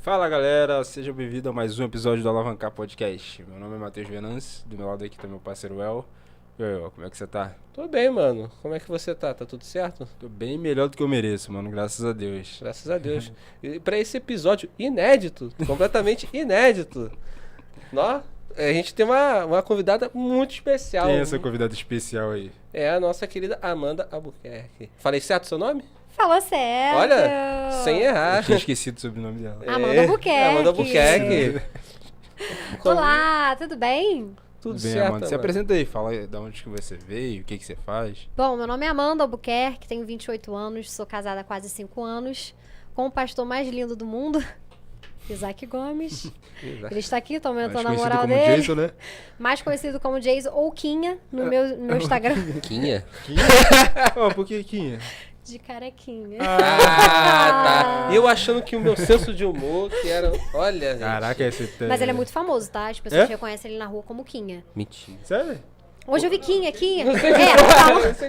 Fala galera, seja bem-vindo a mais um episódio do Alavancar Podcast. Meu nome é Matheus Venâncio, do meu lado aqui tá meu parceiro El. E aí, El, como é que você tá? Tô bem, mano. Como é que você tá? Tá tudo certo? Tô bem melhor do que eu mereço, mano, graças a Deus. Graças a Deus. E pra esse episódio inédito, completamente inédito, a gente tem uma convidada muito especial. Quem é essa convidada especial aí? É a nossa querida Amanda Albuquerque. Falei certo o seu nome? Falou certo. Olha, sem errar. Eu tinha esquecido sobre o sobrenome dela. Amanda Albuquerque. Amanda Albuquerque. Olá, tudo bem? Tudo Bem, certo, Amanda, se Amanda. apresenta aí, fala aí de onde que você veio, o que que você faz. Bom, meu nome é Amanda Albuquerque, tenho 28 anos, sou casada há quase 5 anos, com o pastor mais lindo do mundo, Isaac Gomes. Ele está aqui, tô Mais aumentando a conhecido moral como dele. Jason, né? Mais conhecido como Jason ou Quinha no meu Instagram. Quinha? Ó, por que Quinha? De carequinha. Ah, tá. E eu achando que o meu senso de humor, que era... Olha, gente. Caraca, esse... Mas ele é muito famoso, tá? As pessoas É? reconhecem ele na rua como Quinha. Mentira. Sério? Hoje eu vi Quinha.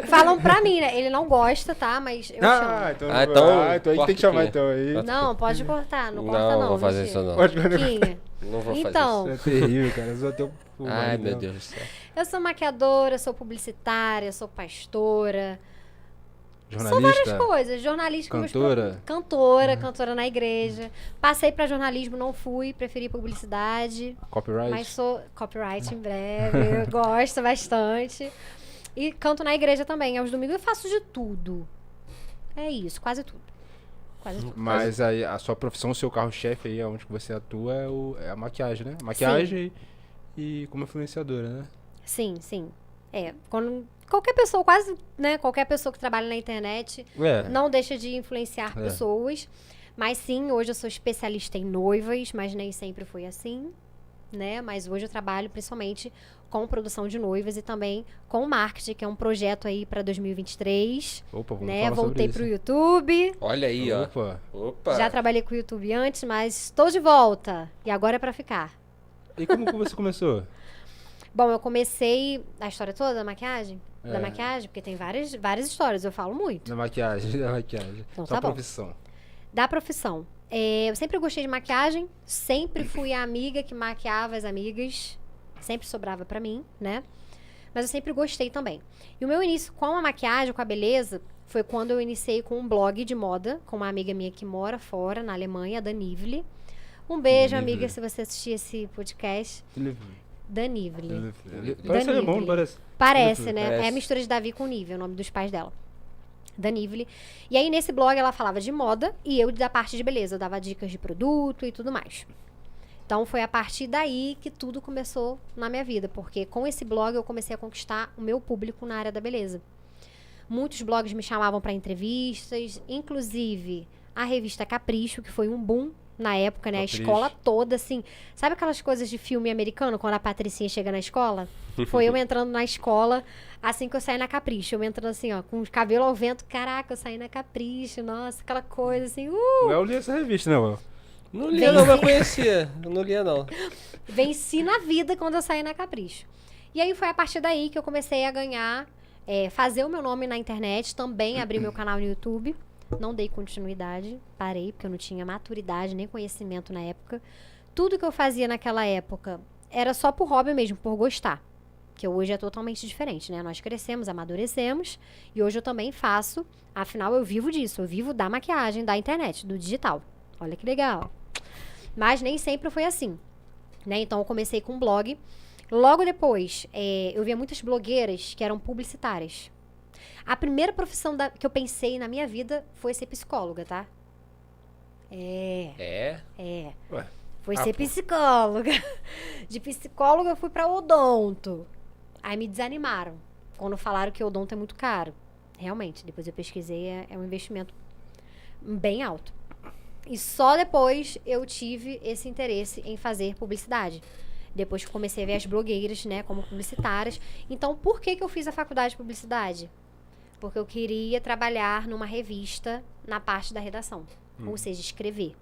Falam pra mim, né? Ele não gosta, tá? Mas eu chamo. Então Ah, então a gente corta tem que chamar Quinha. então aí. Não, pode cortar, não corta Não, não. vou fazer mentira. isso não. Pode cortar. Quinha. Não vou fazer Então, Isso é terrível, cara. Eu só tenho... Ai, meu Deus do céu. eu sou maquiadora, sou publicitária, sou pastora. Sou Jornalista. várias coisas. Jornalista com meus Cantora? cantora na igreja. Passei pra jornalismo, não fui, preferi publicidade. Copyright? Mas sou copyright em breve, eu gosto bastante. E canto na igreja também, aos domingos eu faço de tudo. É isso, quase tudo. Quase tudo. Mas aí, a sua profissão, o seu carro-chefe aí, onde que você atua, é a maquiagem, né? Maquiagem e como influenciadora, né? Sim, sim. Quando qualquer pessoa, quase, né, qualquer pessoa que trabalha na internet não deixa de influenciar pessoas. Mas sim, hoje eu sou especialista em noivas, mas nem sempre foi assim, né? Mas hoje eu trabalho principalmente com produção de noivas e também com marketing, que é um projeto aí para 2023, Opa, vamos né? falar Voltei sobre pro isso. YouTube. Olha aí, ó. Opa. Opa. Já trabalhei com o YouTube antes, mas estou de volta. E agora é para ficar. E como que você começou? Bom, eu comecei a história toda da maquiagem. Da É. maquiagem, porque tem várias histórias, eu falo muito. Da maquiagem, da maquiagem. Então Sua tá bom. profissão. Da profissão. Eu sempre gostei de maquiagem, sempre fui a amiga que maquiava as amigas, sempre sobrava pra mim, né? Mas eu sempre gostei também. E o meu início com a maquiagem, com a beleza, foi quando eu iniciei com um blog de moda, com uma amiga minha que mora fora, na Alemanha, a Danively. Um beijo, Danively. amiga, se você assistir esse podcast. Danively. Parece alemão, não Danively. parece? Parece, né? Parece. É a mistura de Davi com Nívia, o nome dos pais dela. Danively. E aí, nesse blog, ela falava de moda e eu da parte de beleza. Eu dava dicas de produto e tudo mais. Então, foi a partir daí que tudo começou na minha vida. Porque com esse blog, eu comecei a conquistar o meu público na área da beleza. Muitos blogs me chamavam para entrevistas. Inclusive, a revista Capricho, que foi um boom na época, né? Capricho. A escola toda, assim. Sabe aquelas coisas de filme americano, quando a Patricinha chega na escola? Foi eu entrando na escola, assim que eu saí na Capricho. Eu entrando assim, ó, com o cabelo ao vento. Caraca, eu saí na Capricho. Nossa, aquela coisa assim. O El lia essa revista, né, El? Não lia não, mas conhecia. Eu não lia não. Venci na vida quando eu saí na Capricho. E aí foi a partir daí que eu comecei a ganhar, fazer o meu nome na internet. Também abri meu canal no YouTube. Não dei continuidade, parei, porque eu não tinha maturidade nem conhecimento na época. Tudo que eu fazia naquela época era só por hobby mesmo, por gostar. Que hoje é totalmente diferente, né? Nós crescemos, amadurecemos, e hoje eu também faço. Afinal, eu vivo disso, eu vivo da maquiagem, da internet, do digital. Olha que legal. Mas nem sempre foi assim, né? Então, eu comecei com um blog. Logo depois, eu via muitas blogueiras que eram publicitárias. A primeira profissão que eu pensei na minha vida foi ser psicóloga, tá? É? Ué. Foi Ah, ser pô. psicóloga. De psicóloga eu fui pra odonto. Aí me desanimaram. Quando falaram que odonto é muito caro. Realmente, depois eu pesquisei, é um investimento bem alto. E só depois eu tive esse interesse em fazer publicidade. Depois que comecei a ver as blogueiras, né, como publicitárias. Então, por que eu fiz a faculdade de publicidade? Porque eu queria trabalhar numa revista na parte da redação. Ou seja, escrever.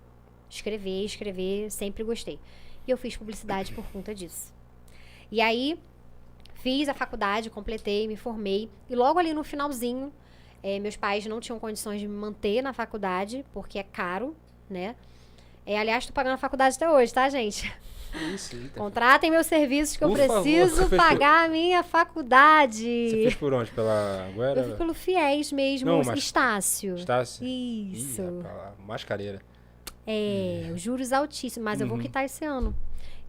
Escrever, sempre gostei. E eu fiz publicidade por conta disso. E aí, fiz a faculdade, completei, me formei. E logo ali no finalzinho, meus pais não tinham condições de me manter na faculdade, porque é caro, né? Aliás, tô pagando a faculdade até hoje, tá, gente? Isso, eita. Contratem meus serviços que eu Por favor. preciso pagar a minha faculdade. Você fez por onde? Pela Eu Guera? fui pelo FIES mesmo, Não, mas- Estácio. Estácio? Isso. Ih, rapaz, mascareira. Os juros altíssimos, mas eu vou quitar esse ano.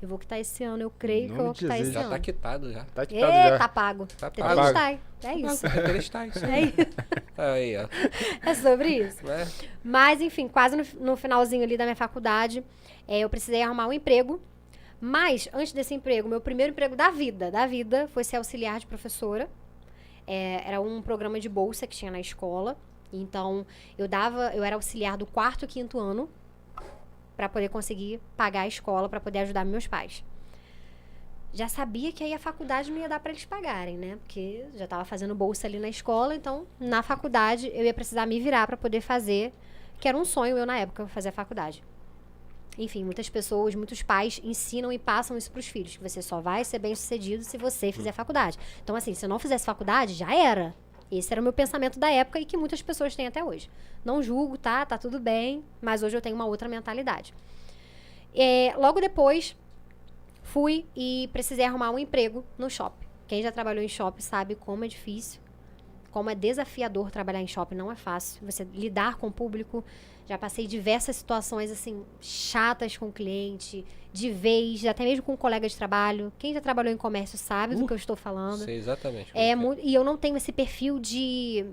Eu creio que eu Nome vou de quitar Jesus. esse Já ano. tá quitado já. Tá quitado já. Tá pago. Tá Tetei pago. está. É isso. Acreditar isso. É isso. Aí, ó. É sobre isso. Né? Mas, enfim, quase no finalzinho ali da minha faculdade, eu precisei arrumar um emprego. Mas, antes desse emprego, meu primeiro emprego da vida, foi ser auxiliar de professora. Era um programa de bolsa que tinha na escola. Então, eu era auxiliar do 4º e 5º ano para poder conseguir pagar a escola, para poder ajudar meus pais. Já sabia que aí a faculdade não ia dar para eles pagarem, né? Porque já estava fazendo bolsa ali na escola, então na faculdade eu ia precisar me virar para poder fazer, que era um sonho eu na época, fazer a faculdade. Enfim, muitas pessoas, muitos pais ensinam e passam isso para os filhos, que você só vai ser bem-sucedido se você fizer faculdade. Então, assim, se eu não fizesse faculdade, já era. Esse era o meu pensamento da época e que muitas pessoas têm até hoje. Não julgo, tá? Tá tudo bem, mas hoje eu tenho uma outra mentalidade. Logo depois, fui e precisei arrumar um emprego no shopping. Quem já trabalhou em shopping sabe como é difícil, como é desafiador trabalhar em shopping, não é fácil. Você lidar com o público. Já passei diversas situações, assim, chatas com o cliente, de vez, até mesmo com um colega de trabalho. Quem já trabalhou em comércio sabe do que eu estou falando. Sei exatamente. E eu não tenho esse perfil de...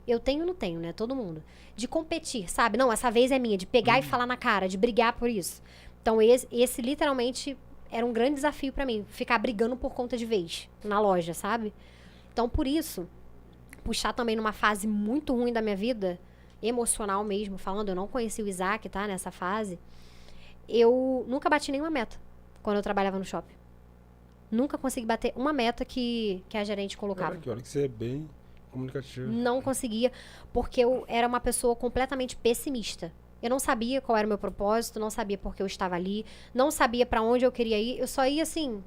Eu tenho, não tenho, né? Todo mundo. De competir, sabe? Não, essa vez é minha. De pegar e falar na cara, de brigar por isso. Então, esse literalmente era um grande desafio pra mim. Ficar brigando por conta de vez na loja, sabe? Então, por isso, puxar também numa fase muito ruim da minha vida, emocional mesmo, falando, eu não conheci o Isaac, tá? Nessa fase. Eu nunca bati nenhuma meta quando eu trabalhava no shopping. Nunca consegui bater uma meta que a gerente colocava. Cara, que olha que você é bem comunicativo. Não conseguia, porque eu era uma pessoa completamente pessimista. Eu não sabia qual era o meu propósito, não sabia por que eu estava ali, não sabia pra onde eu queria ir. Eu só ia assim,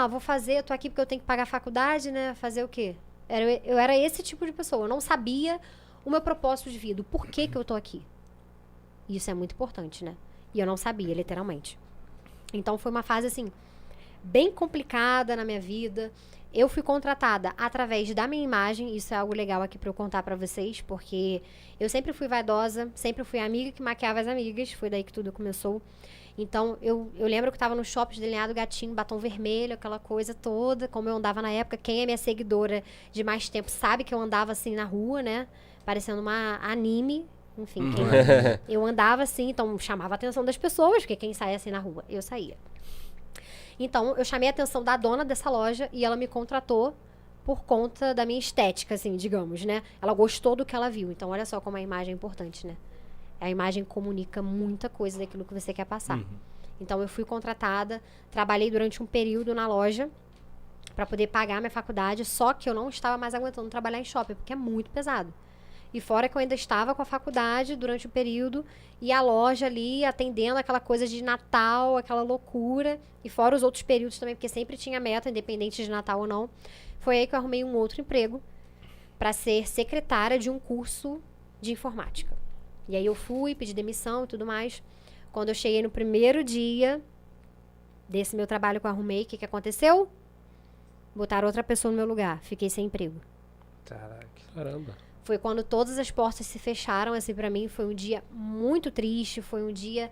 vou fazer, tô aqui porque eu tenho que pagar a faculdade, né? Fazer o quê? Eu era esse tipo de pessoa. Eu não sabia o meu propósito de vida, o porquê que eu tô aqui. Isso é muito importante, né? E eu não sabia, literalmente. Então foi uma fase, assim, bem complicada na minha vida. Eu fui contratada através da minha imagem. Isso é algo legal aqui pra eu contar pra vocês, porque eu sempre fui vaidosa, sempre fui a amiga que maquiava as amigas. Foi daí que tudo começou. Então, eu lembro que eu tava no shopping delineado gatinho, batom vermelho, aquela coisa toda, como eu andava na época. Quem é minha seguidora de mais tempo sabe que eu andava assim na rua, né? Parecendo uma anime. Enfim, eu andava assim, então chamava a atenção das pessoas, porque quem saía assim na rua, eu saía. Então, eu chamei a atenção da dona dessa loja e ela me contratou por conta da minha estética, assim, digamos, né? Ela gostou do que ela viu. Então, olha só como a imagem é importante, né? A imagem comunica muita coisa daquilo que você quer passar. Então, eu fui contratada, trabalhei durante um período na loja para poder pagar minha faculdade, só que eu não estava mais aguentando trabalhar em shopping, porque é muito pesado. E fora que eu ainda estava com a faculdade durante o período e a loja ali atendendo aquela coisa de Natal, aquela loucura. E fora os outros períodos também, porque sempre tinha meta, independente de Natal ou não. Foi aí que eu arrumei um outro emprego para ser secretária de um curso de informática. E aí eu fui, pedi demissão e tudo mais. Quando eu cheguei no primeiro dia desse meu trabalho que eu arrumei, o que aconteceu? Botaram outra pessoa no meu lugar. Fiquei sem emprego. Caraca. Caramba. Foi quando todas as portas se fecharam, assim, pra mim. Foi um dia muito triste, foi um dia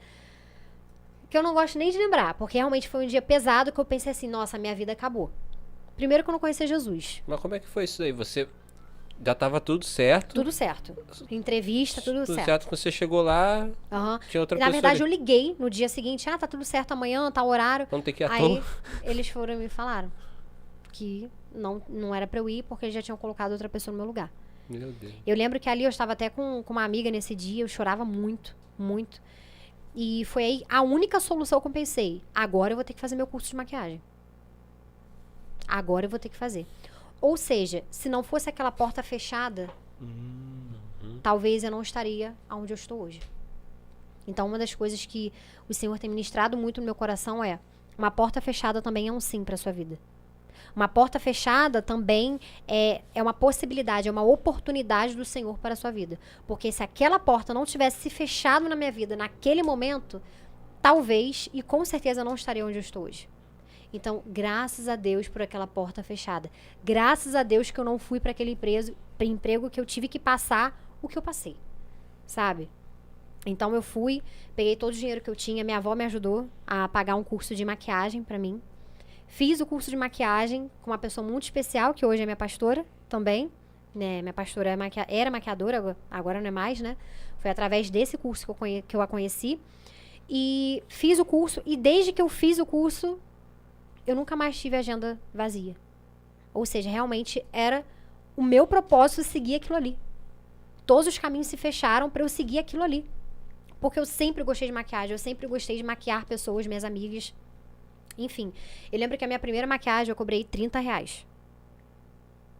que eu não gosto nem de lembrar, porque realmente foi um dia pesado que eu pensei assim, nossa, minha vida acabou. Primeiro que eu não conhecia Jesus. Mas como é que foi isso aí? Você já tava tudo certo? Tudo certo. Entrevista, tudo certo. Quando você chegou lá, Aham. tinha outra Na pessoa verdade, eu ali. liguei no dia seguinte, tá tudo certo amanhã, tá o horário. Vamos ter que ir à Aí toa. eles foram e me falaram que não era pra eu ir, porque eles já tinham colocado outra pessoa no meu lugar. Meu Deus. Eu lembro que ali eu estava até com uma amiga nesse dia, eu chorava muito, muito. E foi aí a única solução que eu pensei. Agora eu vou ter que fazer meu curso de maquiagem. Agora eu vou ter que fazer. Ou seja, se não fosse aquela porta fechada, talvez eu não estaria onde eu estou hoje. Então, uma das coisas que o Senhor tem ministrado muito no meu coração é: uma porta fechada também é um sim para sua vida. Uma porta fechada também é uma possibilidade, é uma oportunidade do Senhor para a sua vida. Porque se aquela porta não tivesse se fechado na minha vida naquele momento, talvez e com certeza não estaria onde eu estou hoje. Então, graças a Deus por aquela porta fechada. Graças a Deus que eu não fui para aquele emprego que eu tive que passar o que eu passei. Sabe? Então eu fui, peguei todo o dinheiro que eu tinha, minha avó me ajudou a pagar um curso de maquiagem pra mim. Fiz o curso de maquiagem com uma pessoa muito especial, que hoje é minha pastora também, né? Minha pastora era maquiadora, agora não é mais, né? Foi através desse curso que eu a conheci. E fiz o curso, e desde que eu fiz o curso, eu nunca mais tive agenda vazia. Ou seja, realmente era o meu propósito seguir aquilo ali. Todos os caminhos se fecharam pra eu seguir aquilo ali. Porque eu sempre gostei de maquiagem, eu sempre gostei de maquiar pessoas, minhas amigas. Enfim, eu lembro que a minha primeira maquiagem eu cobrei R$30.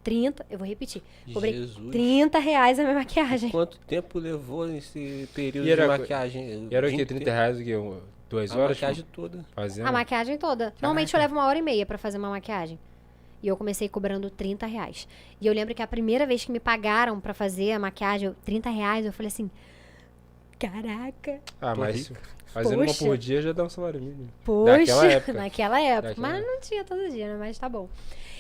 30, eu vou repetir. Cobrei Jesus. R$30 a minha maquiagem. Quanto tempo levou nesse período E era- de maquiagem? E era o Dia quê? inteiro? R$30 o quê? 2 A horas? maquiagem toda. Fazendo? A maquiagem toda. Normalmente eu levo 1h30 pra fazer uma maquiagem. E eu comecei cobrando R$30. E eu lembro que a primeira vez que me pagaram pra fazer a maquiagem, R$30, eu falei assim, caraca, Ah, Tô mas rico. fazendo Poxa. uma por dia já dá um salário mínimo. poxa, Daquela época. naquela época. Daquela Mas não tinha todo dia, né? Mas tá bom.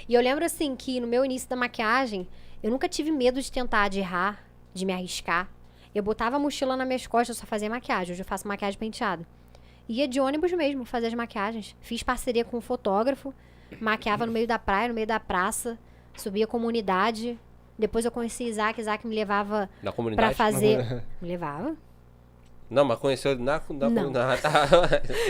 E eu lembro assim que no meu início da maquiagem, eu nunca tive medo de tentar, de errar, de me arriscar. Eu botava a mochila nas minhas costas, eu só fazia maquiagem. Hoje eu faço maquiagem penteada. Ia de ônibus mesmo fazer as maquiagens. Fiz parceria com um fotógrafo, maquiava no meio da praia, no meio da praça, subia comunidade. Depois eu conheci Isaac me levava Na pra comunidade? fazer. Me levava? Não, mas conheceu na Não. comunidade. Tá.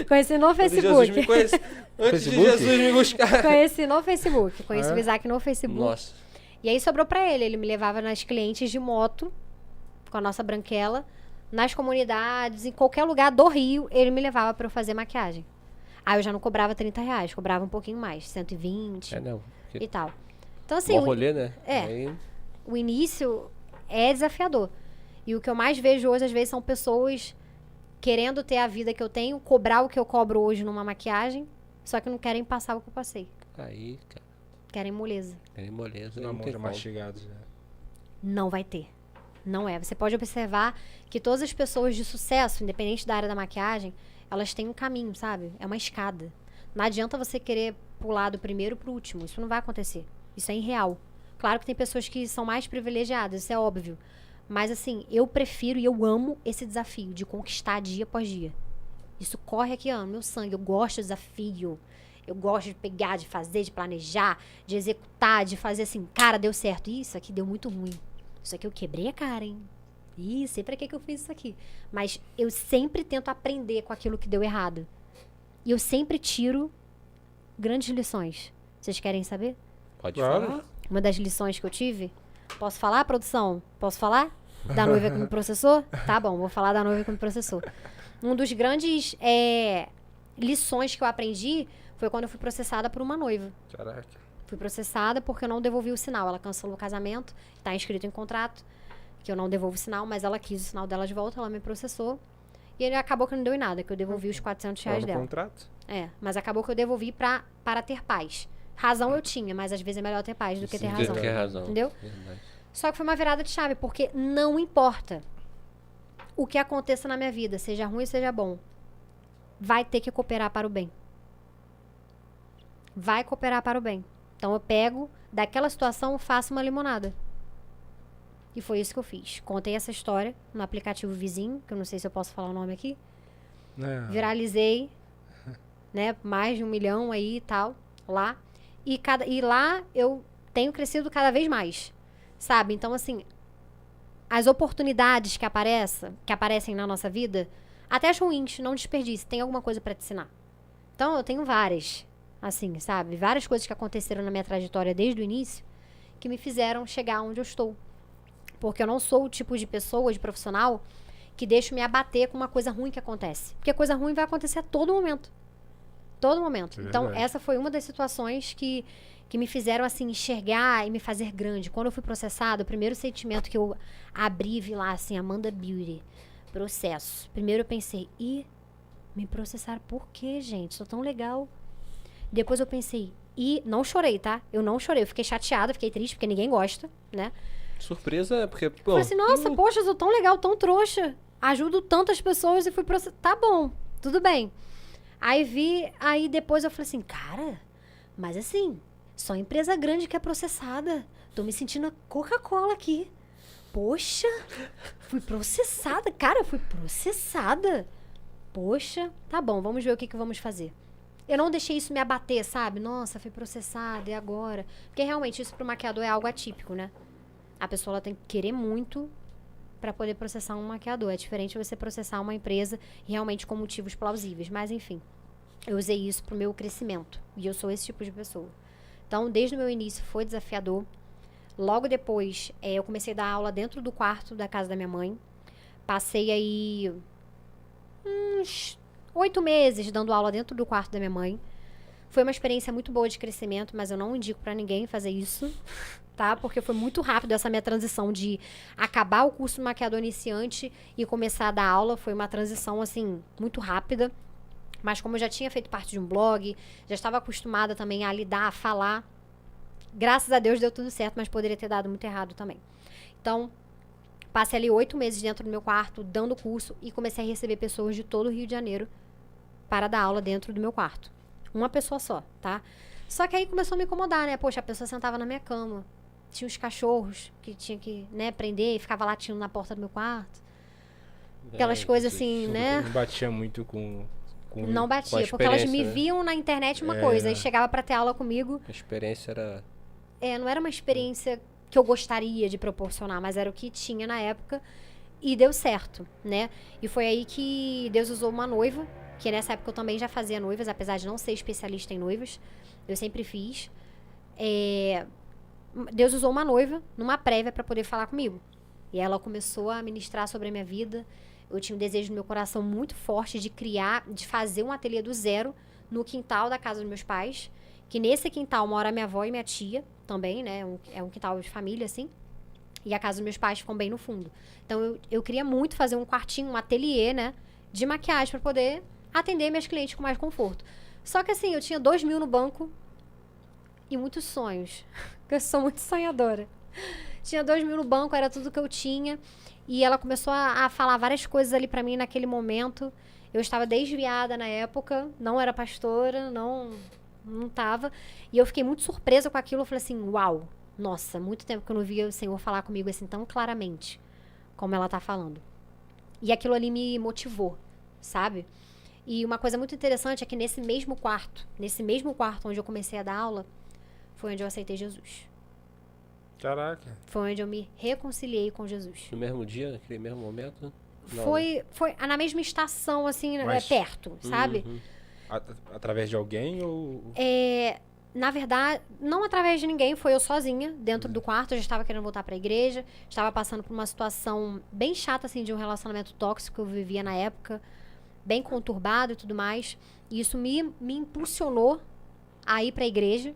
Conheci no Quando Jesus Facebook. me conhece. Antes de Facebook? Jesus me buscar. Conheci no Facebook. Conheci Ah, é? o Isaac no Facebook. Nossa. E aí sobrou pra ele. Ele me levava nas clientes de moto, com a nossa branquela, nas comunidades, em qualquer lugar do Rio, ele me levava pra eu fazer maquiagem. Aí eu já não cobrava R$30, cobrava um pouquinho mais, 120 não. e tal. Então assim, Bom rolê, né? é. Aí, o início é desafiador. E o que eu mais vejo hoje, às vezes, são pessoas querendo ter a vida que eu tenho, cobrar o que eu cobro hoje numa maquiagem, só que não querem passar o que eu passei. aí, cara. Querem moleza. Tem moleza. Na Não mão tem de como. mastigados. Né? Não vai ter. Não é. Você pode observar que todas as pessoas de sucesso, independente da área da maquiagem, elas têm um caminho, sabe? É uma escada. Não adianta você querer pular do primeiro pro último. Isso não vai acontecer. Isso é irreal. Claro que tem pessoas que são mais privilegiadas, isso é óbvio. Mas assim, eu prefiro e eu amo esse desafio de conquistar dia após dia. Isso corre aqui no meu sangue. Eu gosto do desafio. Eu gosto de pegar, de fazer, de planejar, de executar, de fazer assim, cara, deu certo. Isso aqui deu muito ruim. Isso aqui eu quebrei a cara, hein? Ih, sei pra que eu fiz isso aqui. Mas eu sempre tento aprender com aquilo que deu errado. E eu sempre tiro grandes lições. Vocês querem saber? Pode Claro. falar. Uma das lições que eu tive? Posso falar, produção? Posso falar? Da noiva que me processou? Tá bom, vou falar da noiva que me processou. Um dos grandes lições que eu aprendi foi quando eu fui processada por uma noiva. Caraca. Fui processada porque eu não devolvi o sinal. Ela cancelou o casamento, tá inscrito em contrato, que eu não devolvo o sinal, mas ela quis o sinal dela de volta, ela me processou. E ele acabou que não deu em nada, que eu devolvi os R$400 Tava no dela. contrato? É, mas acabou que eu devolvi para ter paz. Razão eu tinha, mas às vezes é melhor ter paz do que ter razão. Tem razão. Entendeu? Verdade. Só que foi uma virada de chave, porque não importa o que aconteça na minha vida, seja ruim ou seja bom, vai ter que cooperar para o bem. Vai cooperar para o bem. Então eu pego, daquela situação, faço uma limonada. E foi isso que eu fiz. Contei essa história no aplicativo vizinho, que eu não sei se eu posso falar o nome aqui. Não. Viralizei, né? Mais de 1 milhão aí e tal, lá. E lá eu tenho crescido cada vez mais, sabe? Então, assim, as oportunidades que aparecem na nossa vida, até as ruins, não desperdice. Tem alguma coisa pra te ensinar. Então, eu tenho várias, assim, sabe? Várias coisas que aconteceram na minha trajetória desde o início que me fizeram chegar onde eu estou. Porque eu não sou o tipo de pessoa, de profissional, que deixo me abater com uma coisa ruim que acontece. Porque coisa ruim vai acontecer a todo momento. Todo momento. É Então, verdade. essa foi uma das situações que me fizeram, assim, enxergar e me fazer grande. Quando eu fui processada, o primeiro sentimento que eu abri e vi lá, assim, Amanda Beauty, processo. Primeiro eu pensei, me processaram por quê, gente? Sou tão legal. Depois eu pensei, E não chorei, tá? Eu não chorei. Eu fiquei chateada, fiquei triste, porque ninguém gosta, né? Surpresa, porque, pô... Falei assim, nossa, poxa, eu sou tão legal, tão trouxa. Ajudo tantas pessoas e fui processada. Tá bom, tudo bem. Aí depois eu falei assim, cara, mas assim, só empresa grande que é processada. Tô me sentindo a Coca-Cola aqui. Poxa, fui processada. Cara, fui processada. Poxa, tá bom, vamos ver o que vamos fazer. Eu não deixei isso me abater, sabe? Nossa, fui processada, e agora? Porque realmente isso pro maquiador é algo atípico, né? A pessoa ela tem que querer muito pra poder processar um maquiador. É diferente você processar uma empresa realmente com motivos plausíveis. Mas, enfim, eu usei isso pro meu crescimento. E eu sou esse tipo de pessoa. Então, desde o meu início foi desafiador. Logo depois, eu comecei a dar aula dentro do quarto da casa da minha mãe. Passei aí uns 8 meses dando aula dentro do quarto da minha mãe. Foi uma experiência muito boa de crescimento, mas eu não indico pra ninguém fazer isso, tá? Porque foi muito rápido essa minha transição de acabar o curso de maquiador iniciante e começar a dar aula. Foi uma transição, assim, muito rápida. Mas como eu já tinha feito parte de um blog, já estava acostumada também a lidar, a falar. Graças a Deus deu tudo certo, mas poderia ter dado muito errado também. Então, passei ali 8 meses dentro do meu quarto, dando curso, e comecei a receber pessoas de todo o Rio de Janeiro para dar aula dentro do meu quarto. Uma pessoa só, tá? Só que aí começou a me incomodar, né? Poxa, a pessoa sentava na minha cama. Tinha os cachorros que tinha que, né, prender e ficava latindo na porta do meu quarto. Aquelas coisas assim, né? Não batia muito com Não com batia, a porque elas me experiência, né? viam na internet uma coisa, e chegava pra ter aula comigo. A experiência era... Não era uma experiência que eu gostaria de proporcionar, mas era o que tinha na época e deu certo, né? E foi aí que Deus usou uma noiva, que nessa época eu também já fazia noivas, apesar de não ser especialista em noivas, eu sempre fiz. Deus usou uma noiva numa prévia para poder falar comigo. E ela começou a ministrar sobre a minha vida. Eu tinha um desejo no meu coração muito forte de criar, de fazer um ateliê do zero no quintal da casa dos meus pais. Que nesse quintal mora minha avó e minha tia também, né? É um quintal de família, assim. E a casa dos meus pais ficam bem no fundo. Então, eu queria muito fazer um quartinho, um ateliê, né? De maquiagem para poder atender minhas clientes com mais conforto. Só que, assim, eu tinha 2 mil no banco e muitos sonhos. Eu sou muito sonhadora. Tinha 2 mil no banco, era tudo que eu tinha. E ela começou a falar várias coisas ali pra mim naquele momento. Eu estava desviada na época, não era pastora, não tava. E eu fiquei muito surpresa com aquilo. Eu falei assim, uau, nossa, muito tempo que eu não via o Senhor falar comigo assim tão claramente como ela tá falando. E aquilo ali me motivou, sabe? E uma coisa muito interessante é que nesse mesmo quarto onde eu comecei a dar aula, foi onde eu aceitei Jesus. Caraca. Foi onde eu me reconciliei com Jesus. No mesmo dia, naquele mesmo momento? Não, Foi na mesma estação, assim, Mas- perto, sabe? Uhum. Através de alguém ou... Na verdade, não através de ninguém, foi eu sozinha, dentro do quarto. Eu já estava querendo voltar pra igreja, estava passando por uma situação bem chata, assim, de um relacionamento tóxico que eu vivia na época, bem conturbado e tudo mais. E isso me impulsionou a ir pra igreja.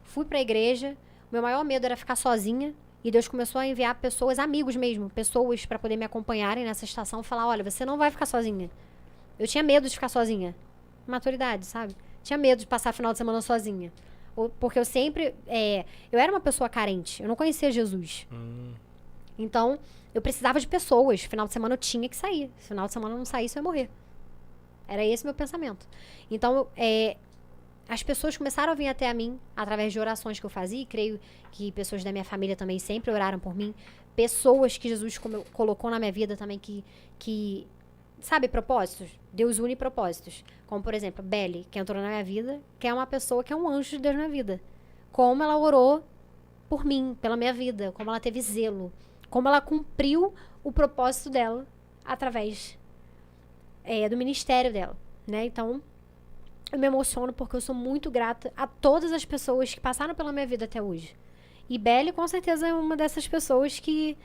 Fui pra igreja. Meu maior medo era ficar sozinha. E Deus começou a enviar pessoas, amigos mesmo, pessoas pra poder me acompanharem nessa estação. Falar, olha, você não vai ficar sozinha. Eu tinha medo de ficar sozinha. Maturidade, sabe? Tinha medo de passar final de semana sozinha. Porque eu sempre... eu era uma pessoa carente. Eu não conhecia Jesus. Então, eu precisava de pessoas. Final de semana eu tinha que sair. Se final de semana eu não saísse, eu ia morrer. Era esse meu pensamento. Então, as pessoas começaram a vir até a mim através de orações que eu fazia. E creio que pessoas da minha família também sempre oraram por mim. Pessoas que Jesus colocou na minha vida também que sabe, propósitos? Deus une propósitos. Como, por exemplo, Belly, que entrou na minha vida, que é uma pessoa que é um anjo de Deus na minha vida. Como ela orou por mim, pela minha vida. Como ela teve zelo. Como ela cumpriu o propósito dela através do ministério dela, né? Então, eu me emociono porque eu sou muito grata a todas as pessoas que passaram pela minha vida até hoje. E Belly, com certeza, é uma dessas pessoas que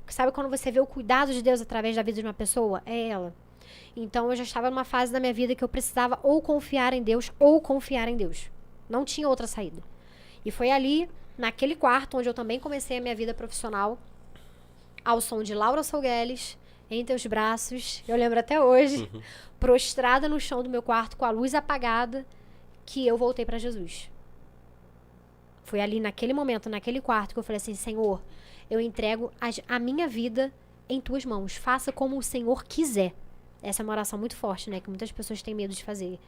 sabe quando você vê o cuidado de Deus através da vida de uma pessoa? É ela. Então, eu já estava numa fase da minha vida que eu precisava ou confiar em Deus ou confiar em Deus. Não tinha outra saída. E foi ali, naquele quarto, onde eu também comecei a minha vida profissional, ao som de Laura Sougueles, Em Teus Braços, eu lembro até hoje, prostrada no chão do meu quarto, com a luz apagada, que eu voltei pra Jesus. Foi ali naquele momento, naquele quarto, que eu falei assim, Senhor, eu entrego a minha vida em tuas mãos. Faça como o Senhor quiser. Essa é uma oração muito forte, né? Que muitas pessoas têm medo de fazer.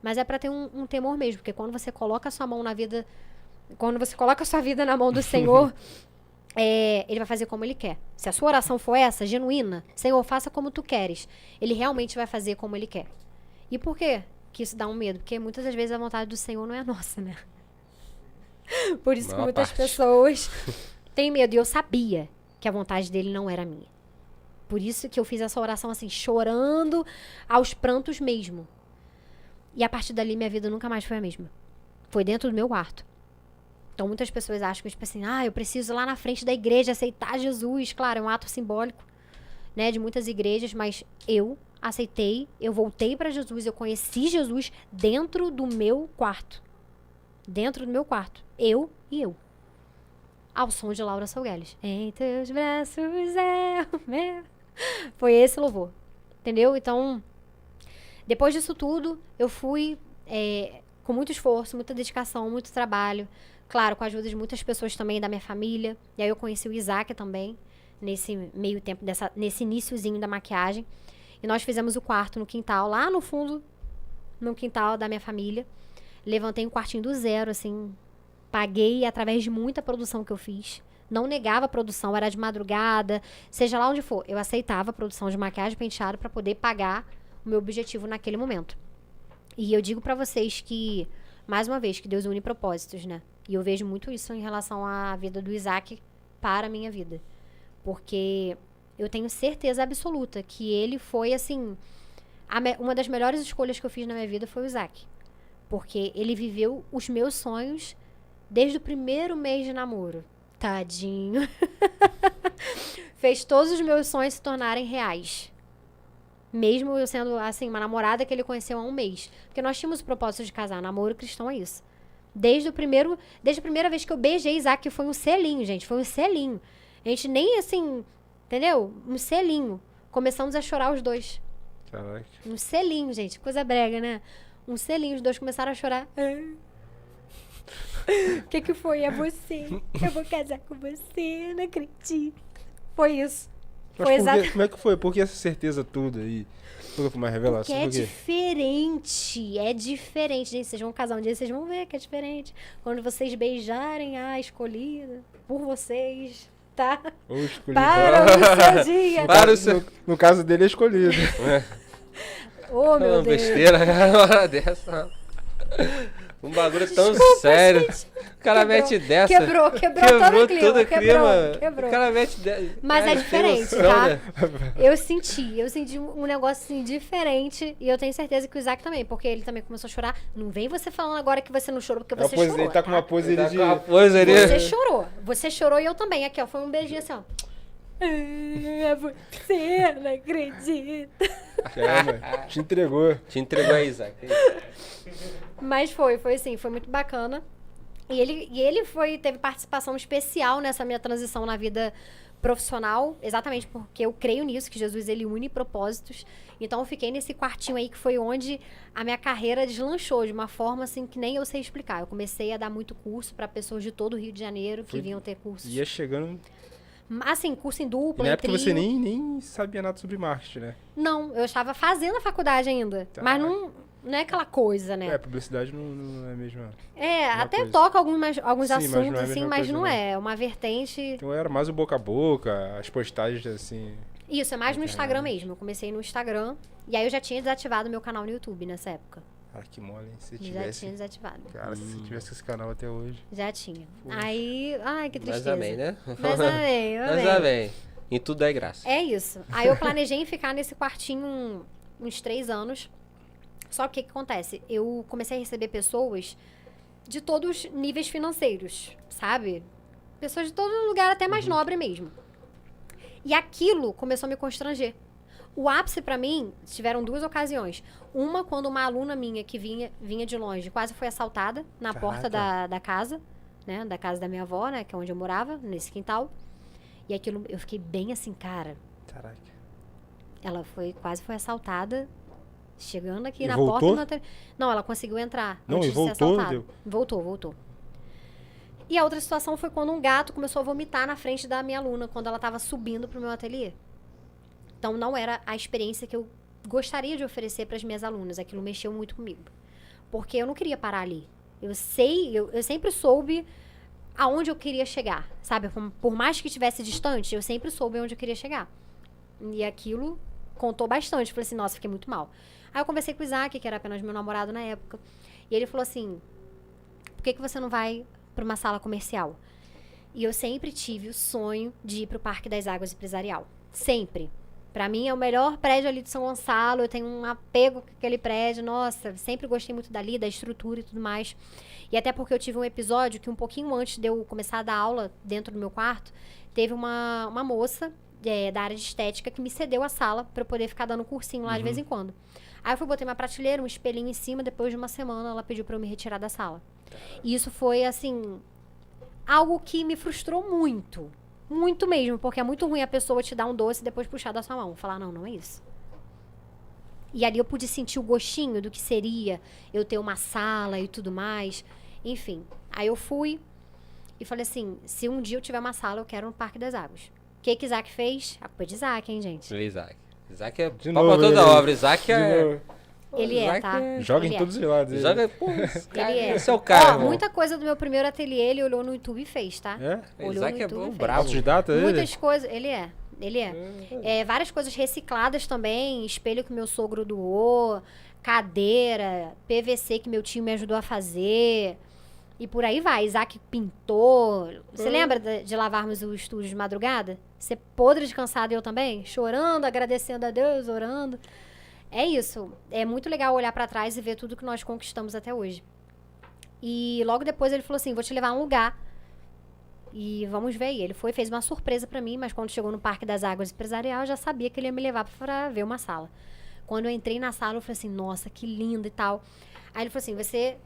Mas é pra ter um temor mesmo, porque quando você coloca a sua mão na vida... Quando você coloca a sua vida na mão do Senhor, ele vai fazer como Ele quer. Se a sua oração for essa, genuína, Senhor, faça como Tu queres. Ele realmente vai fazer como Ele quer. E por quê que isso dá um medo? Porque muitas das vezes a vontade do Senhor não é a nossa, né? Por isso que muitas pessoas têm medo. E eu sabia que a vontade dele não era minha. Por isso que eu fiz essa oração assim, chorando aos prantos mesmo. E a partir dali, minha vida nunca mais foi a mesma. Foi dentro do meu quarto. Então, muitas pessoas acham que, tipo assim, eu preciso ir lá na frente da igreja aceitar Jesus. Claro, é um ato simbólico, né, de muitas igrejas, mas eu aceitei, eu voltei para Jesus, eu conheci Jesus dentro do meu quarto. Dentro do meu quarto. Eu e eu. Ao som de Laura Salgueles. Em teus braços é o meu. Foi esse louvor. Entendeu? Então, depois disso tudo, eu fui com muito esforço, muita dedicação, muito trabalho. Claro, com a ajuda de muitas pessoas também da minha família. E aí eu conheci o Isaac também, nesse meio tempo, nesse iniciozinho da maquiagem. E nós fizemos o quarto no quintal, lá no fundo, no quintal da minha família. Levantei um quartinho do zero, assim. Paguei através de muita produção que eu fiz. Não negava a produção, era de madrugada, seja lá onde for. Eu aceitava a produção de maquiagem e penteado para poder pagar o meu objetivo naquele momento. E eu digo para vocês que, mais uma vez, que Deus une propósitos, né? E eu vejo muito isso em relação à vida do Isaac para a minha vida. Porque eu tenho certeza absoluta que ele foi, assim... uma das melhores escolhas que eu fiz na minha vida foi o Isaac. Porque ele viveu os meus sonhos desde o primeiro mês de namoro. Tadinho. Fez todos os meus sonhos se tornarem reais. Mesmo eu sendo, assim, uma namorada que ele conheceu há um mês. Porque nós tínhamos o propósito de casar. Namoro cristão é isso. Desde a primeira vez que eu beijei Isaac, foi um selinho, gente. Foi um selinho. A gente nem, assim, entendeu? Um selinho. Começamos a chorar os dois. Caraca. Um selinho, gente. Coisa brega, né? Um selinho. Os dois começaram a chorar. O que foi? É você. Eu vou casar com você. Não acredito. Foi isso. Mas como é que foi? Por que essa certeza toda aí? Foi uma revelação? Porque é diferente. É diferente. Gente, vocês vão casar um dia, vocês vão ver que é diferente. Quando vocês beijarem a escolhida por vocês, tá? Ou escolhido. Para o seu dia. No caso dele é escolhido. Oh, meu Deus. Besteira, uma hora dessa. Um bagulho tão sério. O cara mete dessa. Quebrou todo o clima. Quebrou. O cara mete dessa. Mas é diferente, tá? Né? Eu senti um negócio assim diferente. E eu tenho certeza que o Isaac também, porque ele também começou a chorar. Não vem você falando agora que você não chorou, porque você chorou. Ele tá com uma pose de... Você chorou e eu também. Aqui, ó, foi um beijinho assim, ó. É você, não acredito. Te entregou. Te entregou aí, Isaac. Mas foi assim, foi muito bacana. E ele teve participação especial nessa minha transição na vida profissional, exatamente porque eu creio nisso, que Jesus ele une propósitos. Então eu fiquei nesse quartinho aí que foi onde a minha carreira deslanchou de uma forma assim que nem eu sei explicar. Eu comecei a dar muito curso para pessoas de todo o Rio de Janeiro que vinham ter cursos. Ia chegando... Assim, curso em dupla, na em época trio. você nem sabia nada sobre marketing, né? Não, eu estava fazendo a faculdade ainda. Tá. Mas não é aquela coisa, né? Publicidade não é a mesma... até coisa. toca alguns Sim, assuntos, mas não é a assim, mesma mas coisa, não não. é. É uma vertente... Então era mais o boca a boca, as postagens assim... Isso, é mais no Instagram mesmo. Eu comecei no Instagram. E aí eu já tinha desativado meu canal no YouTube nessa época. Cara, que mole, hein? Se Já tivesse... tinha desativado. Cara, se tivesse esse canal até hoje... Já tinha. Poxa. Aí... Ai, que tristeza. Mas amém, né? Mas amém, Mas amém. Em tudo é graça. É isso. Aí eu planejei em ficar nesse quartinho uns 3 anos. Só que o que acontece? Eu comecei a receber pessoas de todos os níveis financeiros, sabe? Pessoas de todo lugar, até mais nobre mesmo. E aquilo começou a me constranger. O ápice pra mim, tiveram 2 ocasiões. Uma, quando uma aluna minha que vinha de longe, quase foi assaltada na porta da casa, né? Da casa da minha avó, né? Que é onde eu morava, nesse quintal. E aquilo, eu fiquei bem assim, cara. Caraca. Ela quase foi assaltada Chegando aqui E na voltou? porta do meu ateliê. Não, ela conseguiu entrar. Não, antes e de ser voltou, assaltada. deu. Voltou. E a outra situação foi quando um gato começou a vomitar na frente da minha aluna, quando ela estava subindo pro meu ateliê. Então, não era a experiência que eu gostaria de oferecer para as minhas alunas. Aquilo mexeu muito comigo. Porque eu não queria parar ali. Eu sempre soube aonde eu queria chegar, sabe? Por mais que estivesse distante, eu sempre soube onde eu queria chegar. E aquilo contou bastante. Eu falei assim, nossa, fiquei muito mal. Aí eu conversei com o Isaac, que era apenas meu namorado na época. E ele falou assim, por que você não vai para uma sala comercial? E eu sempre tive o sonho de ir para o Parque das Águas Empresarial. Sempre. Para mim é o melhor prédio ali de São Gonçalo. Eu tenho um apego com aquele prédio. Nossa, sempre gostei muito dali, da estrutura e tudo mais. E até porque eu tive um episódio que um pouquinho antes de eu começar a dar aula dentro do meu quarto, teve uma moça da área de estética que me cedeu a sala para eu poder ficar dando cursinho lá de vez em quando. Aí eu fui, botei uma prateleira, um espelhinho em cima. Depois de uma semana, ela pediu para eu me retirar da sala. E isso foi, assim, algo que me frustrou muito. Muito mesmo, porque é muito ruim a pessoa te dar um doce e depois puxar da sua mão. Falar, não é isso. E ali eu pude sentir o gostinho do que seria eu ter uma sala e tudo mais. Enfim, aí eu fui e falei assim, se um dia eu tiver uma sala, eu quero no Parque das Águas. O que Isaac fez? A culpa é de Isaac, hein, gente? Isaac. Isaac é De pau novo, pra toda ele- obra. Isaac De é... novo. Ele é, Isaac tá? Joga Ele em é. todos os lados. ele. Joga... Pô, esse cara, Ele é. esse é o cara, Ó, irmão. muita coisa do meu primeiro ateliê, ele olhou no YouTube e fez, tá? É? Olhou Isaac no é YouTube bom, e fez. bravo. Autodidata ele? Muitas coisas, ele é. Várias coisas recicladas também, espelho que meu sogro doou, cadeira, PVC que meu tio me ajudou a fazer. E por aí vai. Isaac pintou. Você lembra de lavarmos o estúdio de madrugada? Você podre de cansado e eu também? Chorando, agradecendo a Deus, orando. É isso. É muito legal olhar pra trás e ver tudo que nós conquistamos até hoje. E logo depois ele falou assim, vou te levar a um lugar. E vamos ver aí. Ele foi, fez uma surpresa pra mim, mas quando chegou no Parque das Águas Empresarial, eu já sabia que ele ia me levar pra ver uma sala. Quando eu entrei na sala, eu falei assim, nossa, que lindo e tal. Aí ele falou assim, você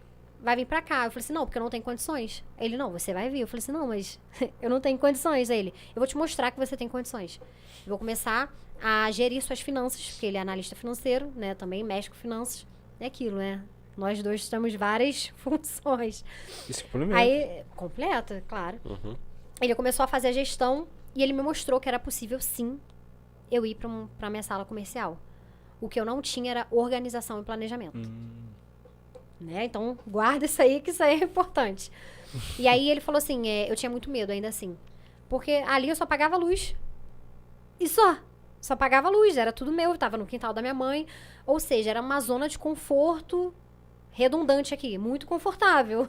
vai vir pra cá. Eu falei assim, não, porque eu não tenho condições. Ele, não, você vai vir. Eu falei assim, não, mas eu não tenho condições. Aí ele, eu vou te mostrar que você tem condições. Eu vou começar a gerir suas finanças, porque ele é analista financeiro, né, também mexe com finanças. É aquilo, né? Nós dois temos várias funções. Isso complementa. Aí, completa, claro. Ele começou a fazer a gestão e ele me mostrou que era possível, sim, eu ir pra minha sala comercial. O que eu não tinha era organização e planejamento. Né? Então, guarda isso aí, que isso aí é importante. E aí ele falou assim, eu tinha muito medo ainda assim. Porque ali eu só pagava luz. E só pagava luz, era tudo meu, tava no quintal da minha mãe. Ou seja, era uma zona de conforto redundante aqui, muito confortável.